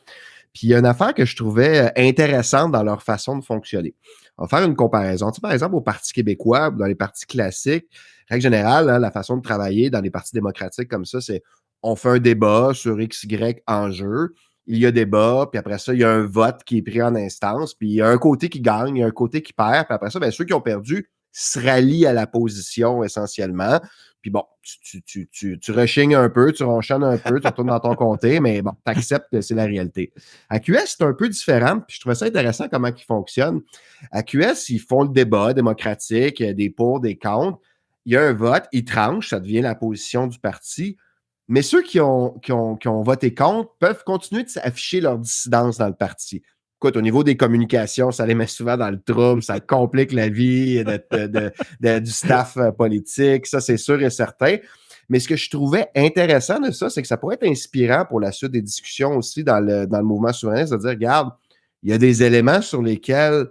Puis il y a une affaire que je trouvais intéressante dans leur façon de fonctionner. On va faire une comparaison. Tu sais, par exemple, au Parti québécois, dans les partis classiques, règle générale, hein, la façon de travailler dans les partis démocratiques comme ça, c'est on fait un débat sur X, Y enjeu. Il y a débat, puis après ça, il y a un vote qui est pris en instance, puis il y a un côté qui gagne, il y a un côté qui perd, puis après ça, bien, ceux qui ont perdu se rallient à la position essentiellement. Puis bon, tu rechignes un peu, tu ronchonnes un peu, tu retournes dans ton comté, mais bon, tu acceptes que c'est la réalité. À QS, c'est un peu différent, puis je trouvais ça intéressant comment ils fonctionnent. À QS, ils font le débat démocratique, des pour, des contre. Il y a un vote, ils tranchent, ça devient la position du parti. Mais ceux qui ont voté contre peuvent continuer d'afficher leur dissidence dans le parti. Écoute, au niveau des communications, ça les met souvent dans le trouble, ça complique la vie du staff politique, ça c'est sûr et certain. Mais ce que je trouvais intéressant de ça, c'est que ça pourrait être inspirant pour la suite des discussions aussi dans le mouvement souverainiste, de dire, regarde, il y a des éléments sur lesquels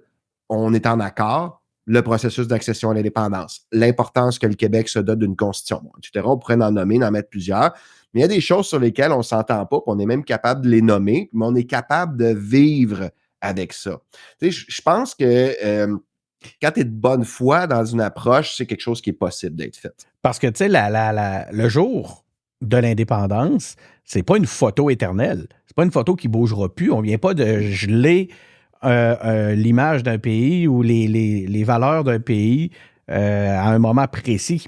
on est en accord, le processus d'accession à l'indépendance, l'importance que le Québec se donne d'une constitution, etc. On pourrait en nommer, en mettre plusieurs, mais il y a des choses sur lesquelles on ne s'entend pas, puis on est même capable de les nommer, mais on est capable de vivre avec ça. Tu sais, je pense que quand tu es de bonne foi dans une approche, c'est quelque chose qui est possible d'être fait. Parce que, tu sais, le jour de l'indépendance, c'est pas une photo éternelle. C'est pas une photo qui bougera plus. On vient pas de geler l'image d'un pays ou les valeurs d'un pays à un moment précis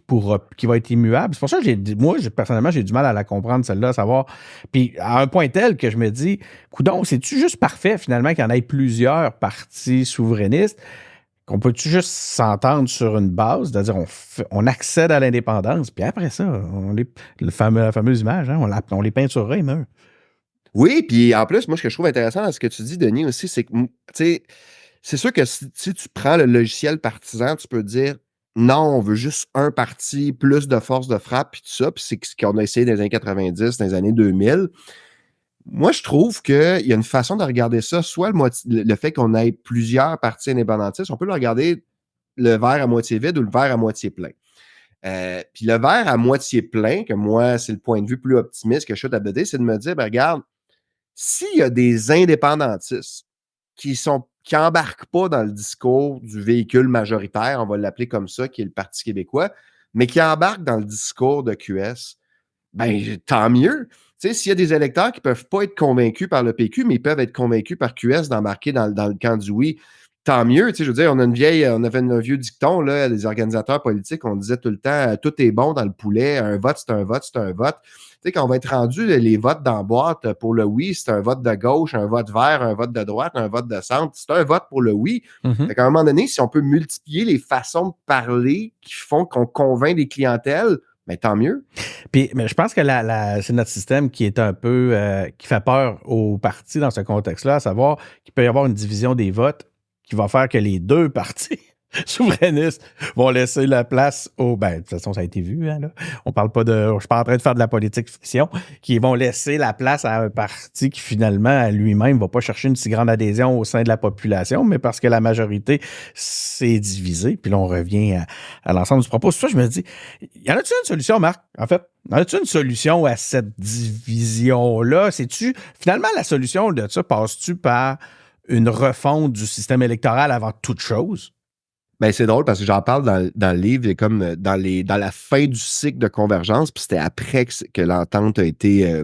qui va être immuable. C'est pour ça que personnellement, j'ai du mal à la comprendre, celle-là, à savoir. Puis à un point tel que je me dis, coudonc, c'est-tu juste parfait, finalement, qu'il y en ait plusieurs partis souverainistes? Qu'on peut-tu juste s'entendre sur une base, c'est-à-dire on accède à l'indépendance, puis après ça, la fameuse image, hein, on les peinturera, les murs. Oui, puis en plus, moi, ce que je trouve intéressant dans ce que tu dis, Denis, aussi, c'est que, tu sais, c'est sûr que si tu prends le logiciel partisan, tu peux dire non, on veut juste un parti, plus de force de frappe, puis tout ça, puis c'est ce qu'on a essayé dans les années 90, dans les années 2000. Moi, je trouve qu'il y a une façon de regarder ça, soit le fait qu'on ait plusieurs partis indépendantistes, on peut le regarder le verre à moitié vide ou le verre à moitié plein. Puis le verre à moitié plein, que moi, c'est le point de vue plus optimiste que je suis d'adopter, c'est de me dire, ben, regarde, s'il y a des indépendantistes qui embarquent pas dans le discours du véhicule majoritaire, on va l'appeler comme ça, qui est le Parti québécois, mais qui embarquent dans le discours de QS, ben tant mieux. Tu sais, s'il y a des électeurs qui peuvent pas être convaincus par le PQ, mais ils peuvent être convaincus par QS d'embarquer dans le camp du oui, tant mieux. Tu sais, je veux dire, on avait un vieux dicton, là, les organisateurs politiques, on disait tout le temps, tout est bon dans le poulet, un vote, c'est un vote, c'est un vote. Tu sais, quand on va être rendu les votes dans la boîte pour le oui, c'est un vote de gauche, un vote vert, un vote de droite, un vote de centre, c'est un vote pour le oui. Fait qu'à un moment donné, si on peut multiplier les façons de parler qui font qu'on convainc des clientèles, ben tant mieux. Puis, mais je pense que c'est notre système qui est un peu qui fait peur aux partis dans ce contexte-là, à savoir qu'il peut y avoir une division des votes qui va faire que les deux partis souverainistes vont laisser la place de toute façon, ça a été vu, hein, là. Je suis pas en train de faire de la politique fiction, qui vont laisser la place à un parti qui, finalement, à lui-même, va pas chercher une si grande adhésion au sein de la population, mais parce que la majorité s'est divisée. Puis là, on revient à l'ensemble du propos. C'est pour ça que je me dis, y en a-tu une solution, Marc, en fait? Y en a-tu une solution à cette division-là? Finalement, la solution de ça, passe-tu par une refonte du système électoral avant toute chose? Ben, c'est drôle parce que j'en parle dans le livre, et comme dans la fin du cycle de convergence, puis c'était après que l'entente a été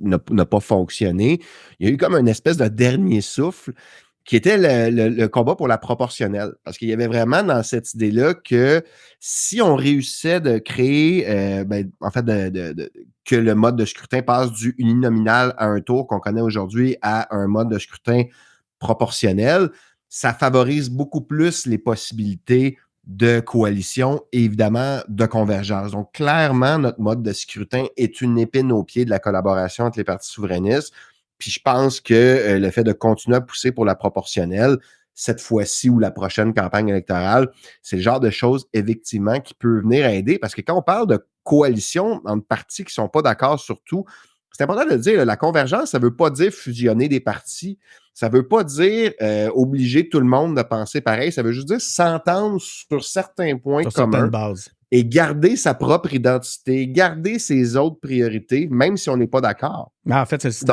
n'a pas fonctionné. Il y a eu comme une espèce de dernier souffle. qui était le combat pour la proportionnelle. Parce qu'il y avait vraiment dans cette idée-là que si on réussissait de créer, que le mode de scrutin passe du uninominal à un tour qu'on connaît aujourd'hui à un mode de scrutin proportionnel, ça favorise beaucoup plus les possibilités de coalition et évidemment de convergence. Donc, clairement, notre mode de scrutin est une épine au pied de la collaboration entre les partis souverainistes. Puis je pense que le fait de continuer à pousser pour la proportionnelle, cette fois-ci ou la prochaine campagne électorale, c'est le genre de choses, effectivement, qui peut venir aider. Parce que quand on parle de coalition entre partis qui ne sont pas d'accord sur tout, c'est important de le dire, la convergence, ça ne veut pas dire fusionner des partis. Ça ne veut pas dire obliger tout le monde de penser pareil. Ça veut juste dire s'entendre sur certains points communs bases. et garder sa propre identité, garder ses autres priorités, même si on n'est pas d'accord. Mais en fait, c'est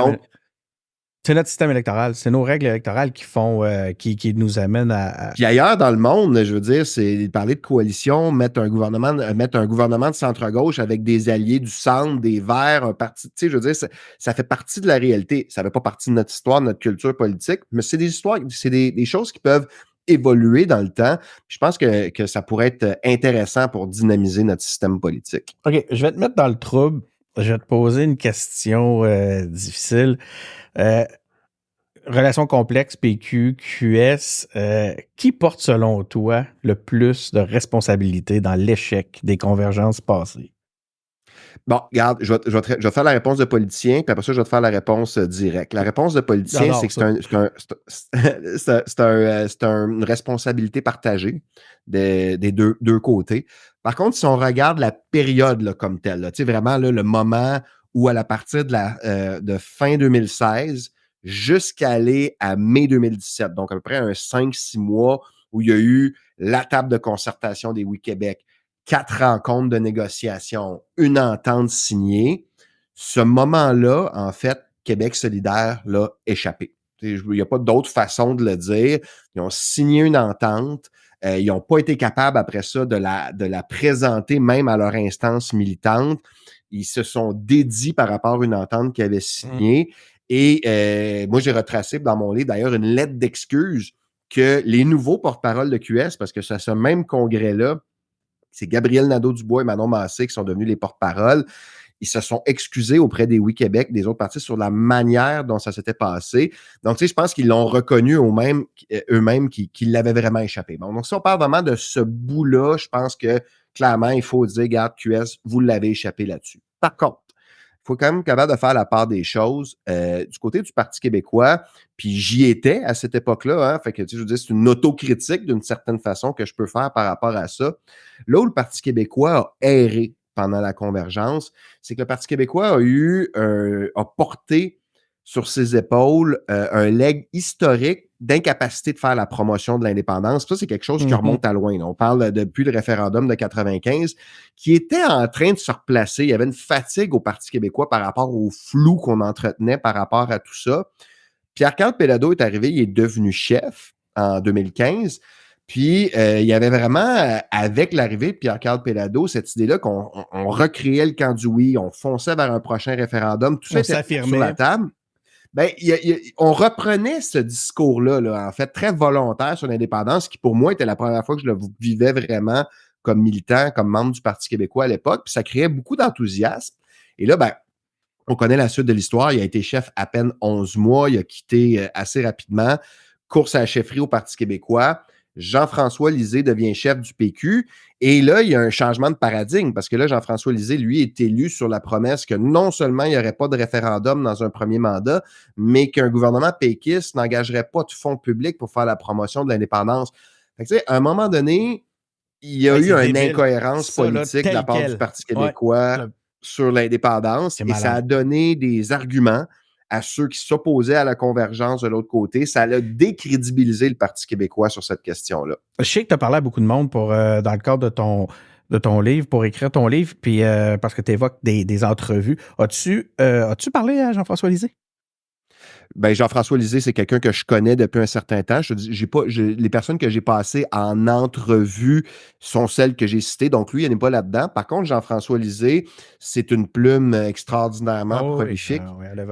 notre système électoral. C'est nos règles électorales qui font, qui nous amènent à... Puis ailleurs dans le monde, je veux dire, c'est parler de coalition, mettre un gouvernement de centre-gauche avec des alliés du centre, des Verts, un parti, tu sais, je veux dire, ça fait partie de la réalité. Ça fait pas partie de notre histoire, de notre culture politique, mais c'est des histoires, c'est des choses qui peuvent évoluer dans le temps. Je pense que ça pourrait être intéressant pour dynamiser notre système politique. OK, je vais te mettre dans le trouble. Je vais te poser une question difficile. Relation complexe, PQ, QS, qui porte selon toi le plus de responsabilité dans l'échec des convergences passées? Bon, regarde, je vais faire la réponse de politicien, puis après ça, je vais te faire la réponse directe. La réponse de politicien, c'est que c'est une responsabilité partagée des deux côtés. Par contre, si on regarde la période là, comme telle, là, tu sais, vraiment là, le moment où, à partir de fin 2016 jusqu'à aller à mai 2017, donc à peu près un 5-6 mois où il y a eu la table de concertation des Oui Québec, 4 rencontres de négociation, une entente signée. Ce moment-là, en fait, Québec solidaire l'a échappé. Il n'y a pas d'autre façon de le dire. Ils ont signé une entente. Ils n'ont pas été capables, après ça, de la présenter même à leur instance militante. Ils se sont dédiés par rapport à une entente qu'ils avaient signée. Et moi, j'ai retracé dans mon livre, d'ailleurs, une lettre d'excuse que les nouveaux porte-parole de QS, parce que c'est à ce même congrès-là, c'est Gabriel Nadeau-Dubois et Manon Massé qui sont devenus les porte-parole. Ils se sont excusés auprès des Oui Québec, des autres partis, sur la manière dont ça s'était passé. Donc, tu sais, je pense qu'ils l'ont reconnu eux-mêmes qu'ils l'avaient vraiment échappé. Bon, donc, si on parle vraiment de ce bout-là, je pense que, clairement, il faut dire, regarde, QS, vous l'avez échappé là-dessus. Par contre, il faut quand même être capable de faire la part des choses. Du côté du Parti québécois, puis j'y étais à cette époque-là, hein, fait que, tu sais, je veux dire, c'est une autocritique d'une certaine façon que je peux faire par rapport à ça. Là où le Parti québécois a erré pendant la convergence, c'est que le Parti québécois a porté sur ses épaules un legs historique d'incapacité de faire la promotion de l'indépendance. Ça, c'est quelque chose qui remonte à loin. Là. On parle depuis le référendum de 95, qui était en train de se replacer. Il y avait une fatigue au Parti québécois par rapport au flou qu'on entretenait par rapport à tout ça. Pierre-Carl Péladeau est arrivé, il est devenu chef en 2015. Puis, il y avait vraiment, avec l'arrivée de Pierre-Carl Péladeau, cette idée-là qu'on recréait le camp du oui, on fonçait vers un prochain référendum, tout ça était sur la table. Ben, on reprenait ce discours-là, là, en fait, très volontaire sur l'indépendance, qui pour moi était la première fois que je le vivais vraiment comme militant, comme membre du Parti québécois à l'époque, puis ça créait beaucoup d'enthousiasme. Et là, ben, on connaît la suite de l'histoire. Il a été chef à peine 11 mois. Il a quitté assez rapidement. Course à la chefferie au Parti québécois. Jean-François Lisée devient chef du PQ. Et là, il y a un changement de paradigme parce que là, Jean-François Lisée, lui, est élu sur la promesse que non seulement il n'y aurait pas de référendum dans un premier mandat, mais qu'un gouvernement péquiste n'engagerait pas de fonds publics pour faire la promotion de l'indépendance. Fait que, tu sais, à un moment donné, il y a eu une incohérence politique de la part du Parti québécois sur l'indépendance et ça a donné des arguments à ceux qui s'opposaient à la convergence de l'autre côté. Ça a décrédibilisé le Parti québécois sur cette question-là. Je sais que tu as parlé à beaucoup de monde dans le cadre de ton livre, pour écrire ton livre, puis parce que tu évoques des entrevues. As-tu parlé à Jean-François Lisée? Ben, Jean-François Lisée, c'est quelqu'un que je connais depuis un certain temps. Les personnes que j'ai passées en entrevue sont celles que j'ai citées, donc lui, il n'est pas là-dedans. Par contre, Jean-François Lisée, c'est une plume extraordinairement prolifique.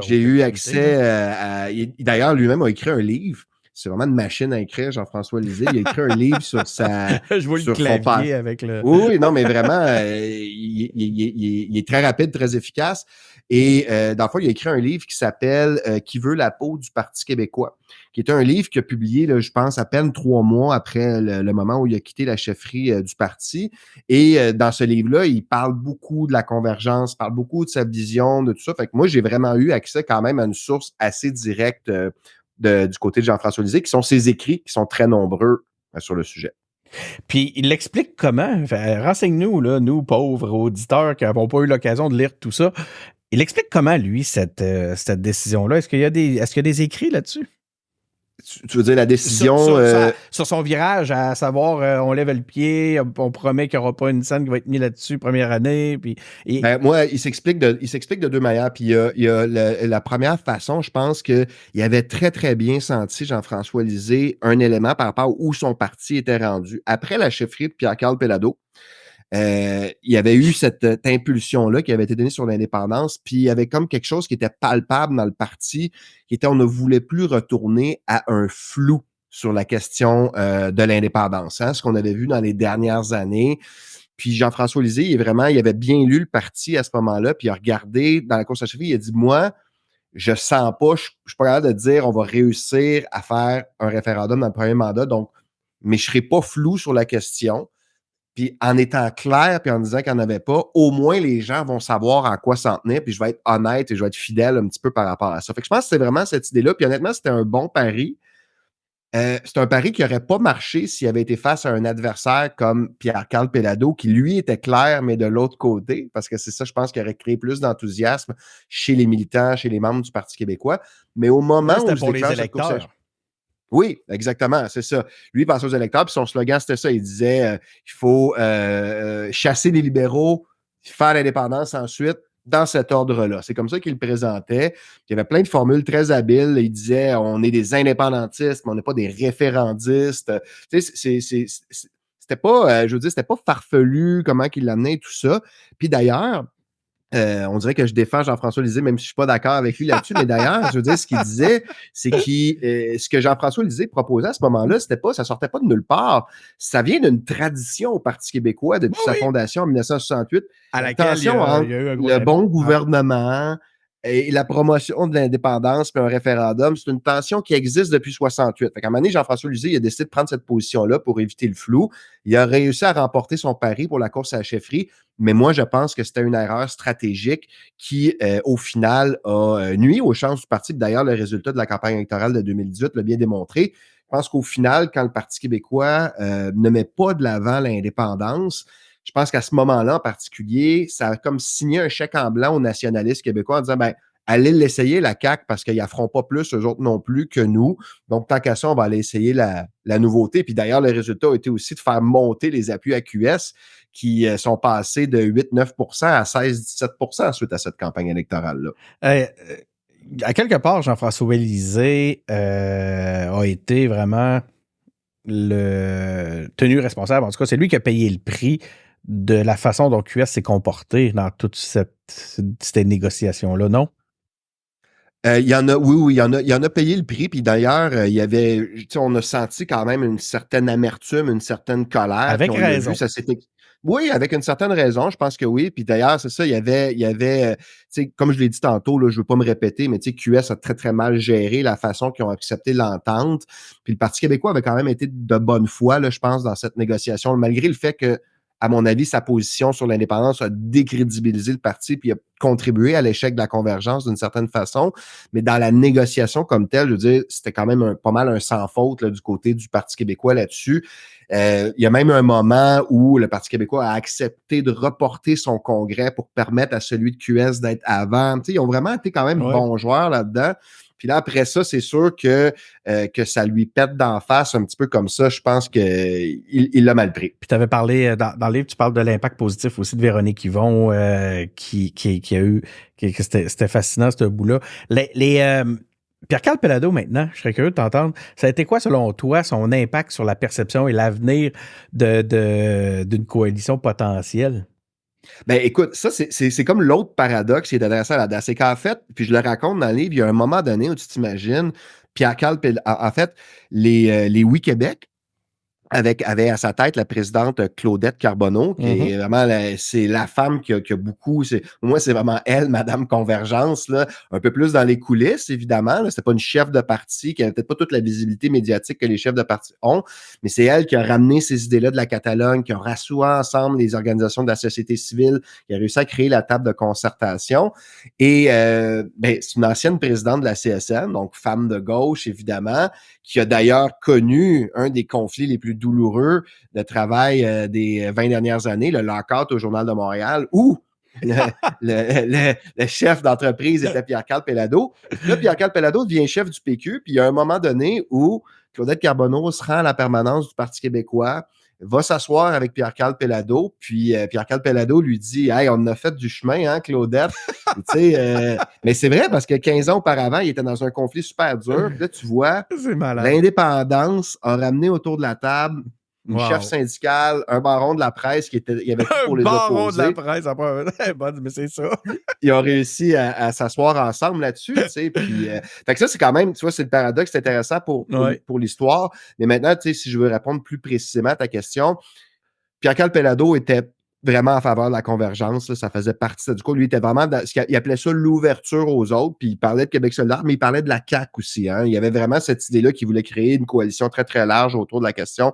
J'ai eu accès à... D'ailleurs, lui-même a écrit un livre c'est vraiment une machine à écrire, Jean-François Lisée. Il a écrit un livre sur Je vois le sur son clavier avec le... Oui, non, mais vraiment, il est très rapide, très efficace. Et dans le fond, il a écrit un livre qui s'appelle Qui veut la peau du Parti québécois, qui est un livre qu'il a publié, là, je pense, à peine 3 mois après le moment où il a quitté la chefferie du parti. Et dans ce livre-là, il parle beaucoup de la convergence, parle beaucoup de sa vision, de tout ça. Fait que moi, j'ai vraiment eu accès quand même à une source assez directe du côté de Jean-François Lisée, qui sont ses écrits, qui sont très nombreux sur le sujet. Puis il l'explique comment? Enfin, renseigne-nous, là, nous, pauvres auditeurs qui n'avons pas eu l'occasion de lire tout ça. Il explique comment, lui, cette décision-là? Est-ce qu'il y a des écrits là-dessus? Tu veux dire la décision... Sur son virage, à savoir, on lève le pied, on promet qu'il n'y aura pas une scène qui va être mise là-dessus première année. Puis, Ben, moi, il s'explique de deux manières. Puis il y a la première façon, je pense qu'il avait très, très bien senti, Jean-François Lisée, un élément par rapport à où son parti était rendu. Après la chefferie de Pierre-Carl Péladeau, il y avait eu cette impulsion-là qui avait été donnée sur l'indépendance, puis il y avait comme quelque chose qui était palpable dans le parti, qui était on ne voulait plus retourner à un flou sur la question de l'indépendance, hein, ce qu'on avait vu dans les dernières années. Puis Jean-François Lisée, il avait bien lu le parti à ce moment-là, puis il a regardé dans la course à chefferie, il a dit, moi, je sens pas, je suis pas capable de dire on va réussir à faire un référendum dans le premier mandat, donc, mais je serai pas flou sur la question. Puis en étant clair, puis en disant qu'il n'y en avait pas, au moins les gens vont savoir en quoi s'en tenir, puis je vais être honnête et je vais être fidèle un petit peu par rapport à ça. Fait que je pense que c'est vraiment cette idée-là. Puis honnêtement, c'était un bon pari. C'est un pari qui n'aurait pas marché s'il avait été face à un adversaire comme Pierre-Carl Péladeau, qui lui était clair, mais de l'autre côté, parce que c'est ça, je pense, qui aurait créé plus d'enthousiasme chez les militants, chez les membres du Parti québécois. Mais au moment où c'était pour les électeurs. Oui, exactement, c'est ça. Lui, il passait aux électeurs, puis son slogan, c'était ça. Il disait il faut chasser les libéraux, faire l'indépendance ensuite, dans cet ordre-là. C'est comme ça qu'il le présentait. Il y avait plein de formules très habiles. Il disait on est des indépendantistes, mais on n'est pas des référendistes. Tu sais, c'était pas, je veux dire, c'était pas farfelu comment qu'il l'amenait et tout ça. Puis d'ailleurs, on dirait que je défends Jean-François Lisée, même si je ne suis pas d'accord avec lui là-dessus. Mais d'ailleurs, je veux dire, ce qu'il disait, c'est ce que Jean-François Lisée proposait à ce moment-là, ça sortait pas de nulle part. Ça vient d'une tradition au Parti québécois depuis sa fondation en 1968. À laquelle Attention, il y a eu un gros le bon gouvernement et la promotion de l'indépendance puis un référendum, c'est une tension qui existe depuis 68. Fait qu'à un moment donné, Jean-François Lisée, il a décidé de prendre cette position-là pour éviter le flou. Il a réussi à remporter son pari pour la course à la chefferie, mais moi, je pense que c'était une erreur stratégique qui, au final, a nuit aux chances du parti. D'ailleurs, le résultat de la campagne électorale de 2018 l'a bien démontré. Je pense qu'au final, quand le Parti québécois ne met pas de l'avant l'indépendance, je pense qu'à ce moment-là en particulier, ça a comme signé un chèque en blanc aux nationalistes québécois en disant, ben, allez l'essayer, la CAQ, parce qu'ils n'affrontent pas plus, eux autres non plus, que nous. Donc, tant qu'à ça, on va aller essayer la nouveauté. Puis d'ailleurs, le résultat a été aussi de faire monter les appuis à QS qui sont passés de 8-9 à 16-17 suite à cette campagne électorale-là. À quelque part, Jean-François Lisée a été vraiment le tenu responsable. En tout cas, c'est lui qui a payé le prix de la façon dont QS s'est comporté dans toute cette négociation-là, non? Il y en a, oui, il y en a payé le prix. Puis d'ailleurs, il y avait, on a senti quand même une certaine amertume, une certaine colère. Avec raison. Oui, avec une certaine raison, je pense que oui. Puis d'ailleurs, c'est ça, il y avait comme je l'ai dit tantôt, là, je ne veux pas me répéter, mais QS a très, très mal géré la façon qu'ils ont accepté l'entente. Puis le Parti québécois avait quand même été de bonne foi, là, je pense, dans cette négociation, malgré le fait que, à mon avis, sa position sur l'indépendance a décrédibilisé le parti puis a contribué à l'échec de la convergence d'une certaine façon. Mais dans la négociation comme telle, je veux dire, c'était quand même pas mal un sans faute là, du côté du Parti québécois là-dessus. Il y a même un moment où le Parti québécois a accepté de reporter son congrès pour permettre à celui de QS d'être avant. Ils ont vraiment été quand même bons joueurs là-dedans. Puis là, après ça, c'est sûr que ça lui pète d'en face un petit peu comme ça. Je pense qu'il l'a mal pris. Puis tu avais parlé, dans le livre, tu parles de l'impact positif aussi de Véronique Yvon, qui a eu... C'était fascinant, ce bout-là. Pierre-Carl Péladeau, maintenant, je serais curieux de t'entendre. Ça a été quoi, selon toi, son impact sur la perception et l'avenir d'une coalition potentielle? Ben écoute, ça, c'est comme l'autre paradoxe qui est adressé là-dedans. C'est qu'en fait, puis je le raconte dans le livre, il y a un moment donné où tu t'imagines, Pierre-Carl, en fait, les Oui Québec avait à sa tête la présidente Claudette Carbonneau, qui est vraiment c'est la femme qui a beaucoup. Pour moi, c'est vraiment elle, Madame Convergence, là, un peu plus dans les coulisses, évidemment. Là. C'était pas une chef de parti qui n'avait peut-être pas toute la visibilité médiatique que les chefs de parti ont, mais c'est elle qui a ramené ces idées-là de la Catalogne, qui a rassemblé ensemble les organisations de la société civile, qui a réussi à créer la table de concertation. Et c'est une ancienne présidente de la CSN, donc femme de gauche, évidemment, qui a d'ailleurs connu un des conflits les plus douloureux de travail des 20 dernières années, le lockout au Journal de Montréal, où le chef d'entreprise était Pierre-Carl Péladeau. Là, Pierre-Carl Péladeau devient chef du PQ, puis il y a un moment donné où Claudette Carbonneau se rend à la permanence du Parti québécois, va s'asseoir avec Pierre-Carl Péladeau, puis Pierre-Carl Péladeau lui dit « Hey, on a fait du chemin, hein, Claudette? » Mais c'est vrai, parce que 15 ans auparavant, il était dans un conflit super dur. Puis là, tu vois, l'indépendance a ramené autour de la table une chef syndicale, un baron de la presse il y avait tout pour les opposer. Un baron de la presse, mais c'est ça. Ils ont réussi à s'asseoir ensemble là-dessus, tu sais. Puis, fait que ça, c'est quand même, tu vois, c'est le paradoxe, c'est intéressant pour l'histoire. Mais maintenant, tu sais, si je veux répondre plus précisément à ta question, Pierre-Carl Péladeau était vraiment en faveur de la convergence. Là, ça faisait partie. Du coup, lui, il était vraiment il appelait ça l'ouverture aux autres. Puis il parlait de Québec solidaire, mais il parlait de la CAQ aussi. Hein. Il y avait vraiment cette idée-là qu'il voulait créer une coalition très, très large autour de la question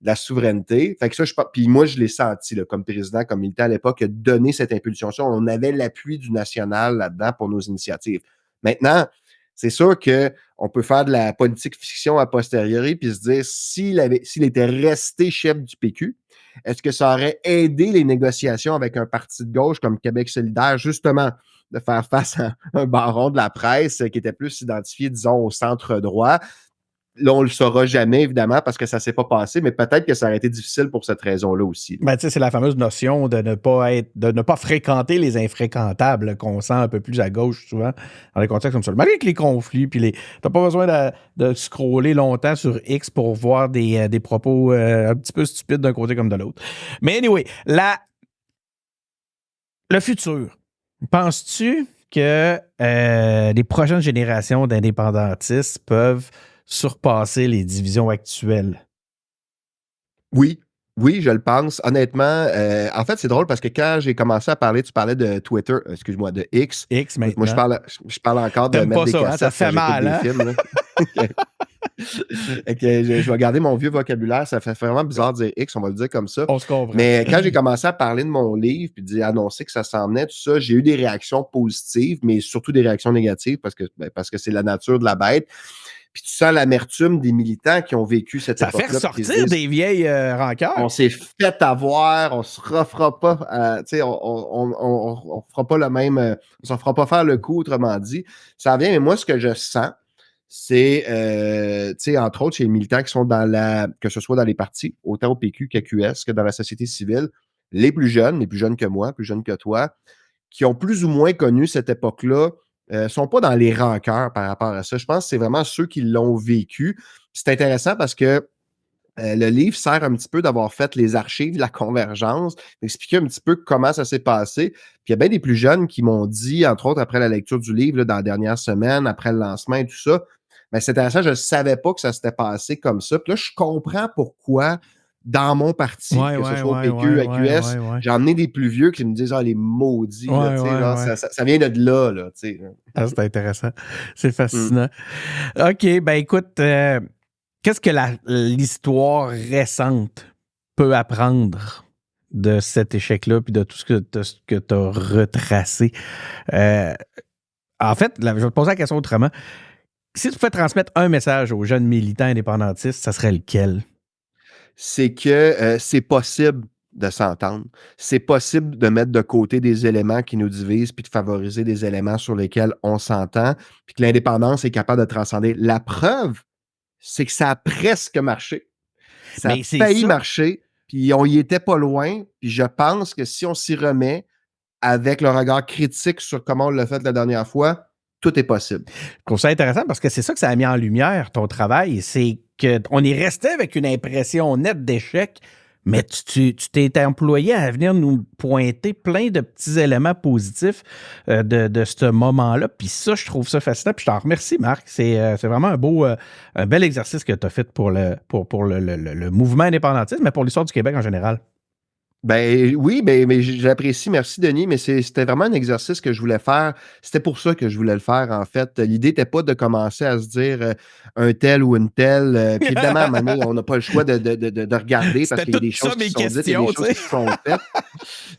de la souveraineté. Fait que ça, puis moi, je l'ai senti là, comme président, comme militant à l'époque, donner cette impulsion. On avait l'appui du national là-dedans pour nos initiatives. Maintenant, c'est sûr qu'on peut faire de la politique fiction a posteriori puis se dire s'il était resté chef du PQ, est-ce que ça aurait aidé les négociations avec un parti de gauche comme Québec solidaire, justement, de faire face à un baron de la presse qui était plus identifié, disons, au centre droit? Là, on le saura jamais, évidemment, parce que ça s'est pas passé, mais peut-être que ça aurait été difficile pour cette raison-là aussi. Ben, tu sais, c'est la fameuse notion de ne pas fréquenter les infréquentables qu'on sent un peu plus à gauche souvent dans les contextes comme ça. Malgré que les conflits, puis t'as pas besoin de scroller longtemps sur X pour voir des propos un petit peu stupides d'un côté comme de l'autre. Mais anyway, le futur. Penses-tu que les prochaines générations d'indépendantistes peuvent surpasser les divisions actuelles? Oui, je le pense. Honnêtement, en fait, c'est drôle parce que quand j'ai commencé à parler, tu parlais de Twitter, excuse-moi, de X. X maintenant. Moi, je parle encore de mettre des cassettes. Ça fait mal, hein? Films, je vais garder mon vieux vocabulaire. Ça fait vraiment bizarre de dire X, on va le dire comme ça. On se comprend. Mais quand j'ai commencé à parler de mon livre puis annoncer que ça s'en venait, tout ça, j'ai eu des réactions positives, mais surtout des réactions négatives parce que c'est la nature de la bête. Puis tu sens l'amertume des militants qui ont vécu cette époque-là. Ça fait ressortir des vieilles rancœurs. On s'est fait avoir, on se refera pas, tu sais, on fera pas le même, on s'en fera pas faire le coup, autrement dit. Ça vient, mais moi, ce que je sens, c'est, tu sais, entre autres, chez les militants qui sont que ce soit dans les partis, autant au PQ qu'à QS, que dans la société civile, les plus jeunes que moi, plus jeunes que toi, qui ont plus ou moins connu cette époque-là, sont pas dans les rancœurs par rapport à ça. Je pense que c'est vraiment ceux qui l'ont vécu. C'est intéressant parce que le livre sert un petit peu d'avoir fait les archives de la convergence, d'expliquer un petit peu comment ça s'est passé. Puis il y a bien des plus jeunes qui m'ont dit, entre autres après la lecture du livre là, dans la dernière semaine, après le lancement et tout ça, mais c'est intéressant, je ne savais pas que ça s'était passé comme ça. Puis là, je comprends pourquoi dans mon parti, que ce soit au PQ, à QS, j'en ai des plus vieux qui me disent « Ah, les maudits! » Ça vient de là. C'est intéressant. C'est fascinant. OK, ben écoute, qu'est-ce que l'histoire récente peut apprendre de cet échec-là puis de tout ce que tu as retracé? En fait, je vais te poser la question autrement. Si tu pouvais transmettre un message aux jeunes militants indépendantistes, ça serait lequel? C'est que c'est possible de s'entendre. C'est possible de mettre de côté des éléments qui nous divisent puis de favoriser des éléments sur lesquels on s'entend puis que l'indépendance est capable de transcender. La preuve, c'est que ça a presque marché. Ça a failli marcher puis on y était pas loin puis je pense que si on s'y remet avec le regard critique sur comment on l'a fait la dernière fois, tout est possible. Je trouve ça intéressant parce que c'est ça que ça a mis en lumière, ton travail. C'est qu'on est resté avec une impression nette d'échec, mais tu t'es employé à venir nous pointer plein de petits éléments positifs de ce moment-là. Puis ça, je trouve ça fascinant. Puis je t'en remercie, Marc. C'est vraiment un bel exercice que tu as fait pour le mouvement indépendantiste, mais pour l'histoire du Québec en général. Ben oui, mais j'apprécie, merci Denis, mais c'était vraiment un exercice que je voulais faire. C'était pour ça que je voulais le faire, en fait. L'idée n'était pas de commencer à se dire un tel ou une telle. Puis évidemment, à un moment donné, on n'a pas le choix de regarder parce qu'il y a des choses qui sont dites, il y a des choses qui sont faites.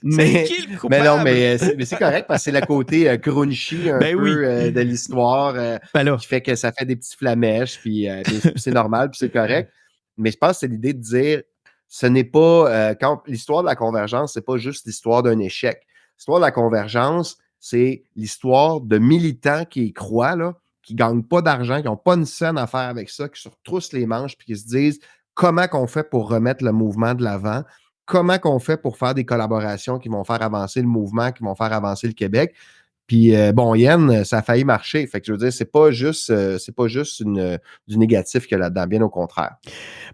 C'est qui le coupable? Mais non, mais c'est correct parce que c'est le côté crunchy un peu de l'histoire qui fait que ça fait des petits flamèches, puis c'est normal, puis c'est correct. Mais je pense que c'est l'idée de dire ce n'est pas, quand l'histoire de la convergence, c'est pas juste l'histoire d'un échec. L'histoire de la convergence, c'est l'histoire de militants qui y croient, là, qui ne gagnent pas d'argent, qui n'ont pas une scène à faire avec ça, qui se retroussent les manches puis qui se disent comment qu'on fait pour remettre le mouvement de l'avant, comment qu'on fait pour faire des collaborations qui vont faire avancer le mouvement, qui vont faire avancer le Québec. Puis, bon, Yann, ça a failli marcher. Fait que je veux dire, c'est pas juste du négatif qu'il y a là-dedans, bien au contraire.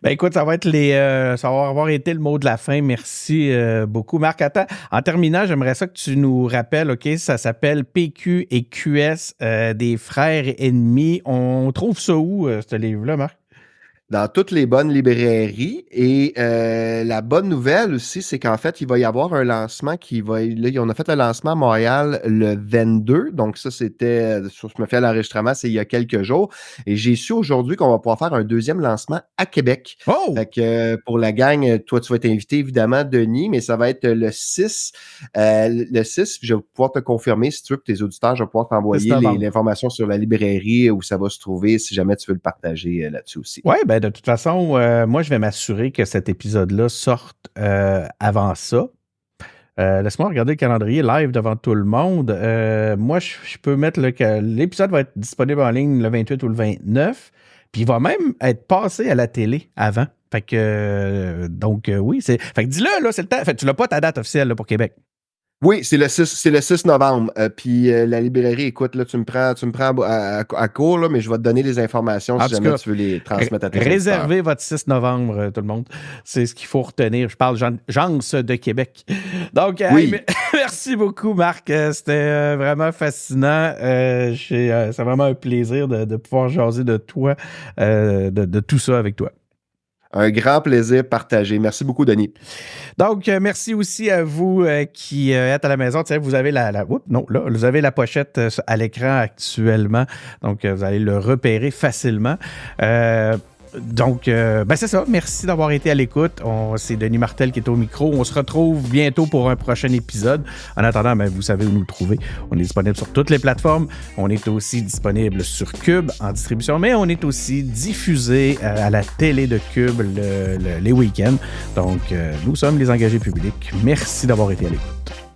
Ben écoute, ça va avoir été le mot de la fin. Merci beaucoup, Marc. Attends, en terminant, j'aimerais ça que tu nous rappelles, OK, ça s'appelle PQ et QS, des frères ennemis. On trouve ça où, ce livre-là, Marc? Dans toutes les bonnes librairies. Et la bonne nouvelle aussi, c'est qu'en fait, il va y avoir un lancement on a fait le lancement à Montréal le 22. Donc ça, c'était, je me fais l'enregistrement, c'est il y a quelques jours. Et j'ai su aujourd'hui qu'on va pouvoir faire un deuxième lancement à Québec. Oh! Fait que pour la gang, toi, tu vas être invité évidemment, Denis, mais ça va être le 6. Le 6, je vais pouvoir te confirmer, si tu veux, que tes auditeurs, je vais pouvoir t'envoyer l'information sur la librairie où ça va se trouver, si jamais tu veux le partager là-dessus aussi. Oui, ben de toute façon, moi, je vais m'assurer que cet épisode-là sorte avant ça. Laisse-moi regarder le calendrier live devant tout le monde. Moi, je peux mettre l'épisode va être disponible en ligne le 28 ou le 29. Puis il va même être passé à la télé avant. Fait que, oui, fait que dis-le, là, c'est le temps. Fait que tu n'as pas ta date officielle là, pour Québec. Oui, c'est le 6 novembre. Puis la librairie, écoute, là, tu me prends à court, là, mais je vais te donner les informations si jamais tu veux les transmettre à tes réservez votre 6 novembre, tout le monde. C'est ce qu'il faut retenir. Je parle Jans de Québec. Donc, oui. Merci beaucoup, Marc. C'était vraiment fascinant. C'est vraiment un plaisir de pouvoir jaser de toi, de tout ça avec toi. Un grand plaisir partagé. Merci beaucoup, Denis. Donc, merci aussi à vous qui êtes à la maison. Tu sais, vous avez vous avez la pochette à l'écran actuellement. Donc, vous allez le repérer facilement. C'est ça. Merci d'avoir été à l'écoute. C'est Denis Martel qui est au micro. On se retrouve bientôt pour un prochain épisode. En attendant, vous savez où nous trouver. On est disponible sur toutes les plateformes. On est aussi disponible sur Cube en distribution, mais on est aussi diffusé à la télé de Cube les week-ends. Donc, nous sommes les engagés publics. Merci d'avoir été à l'écoute.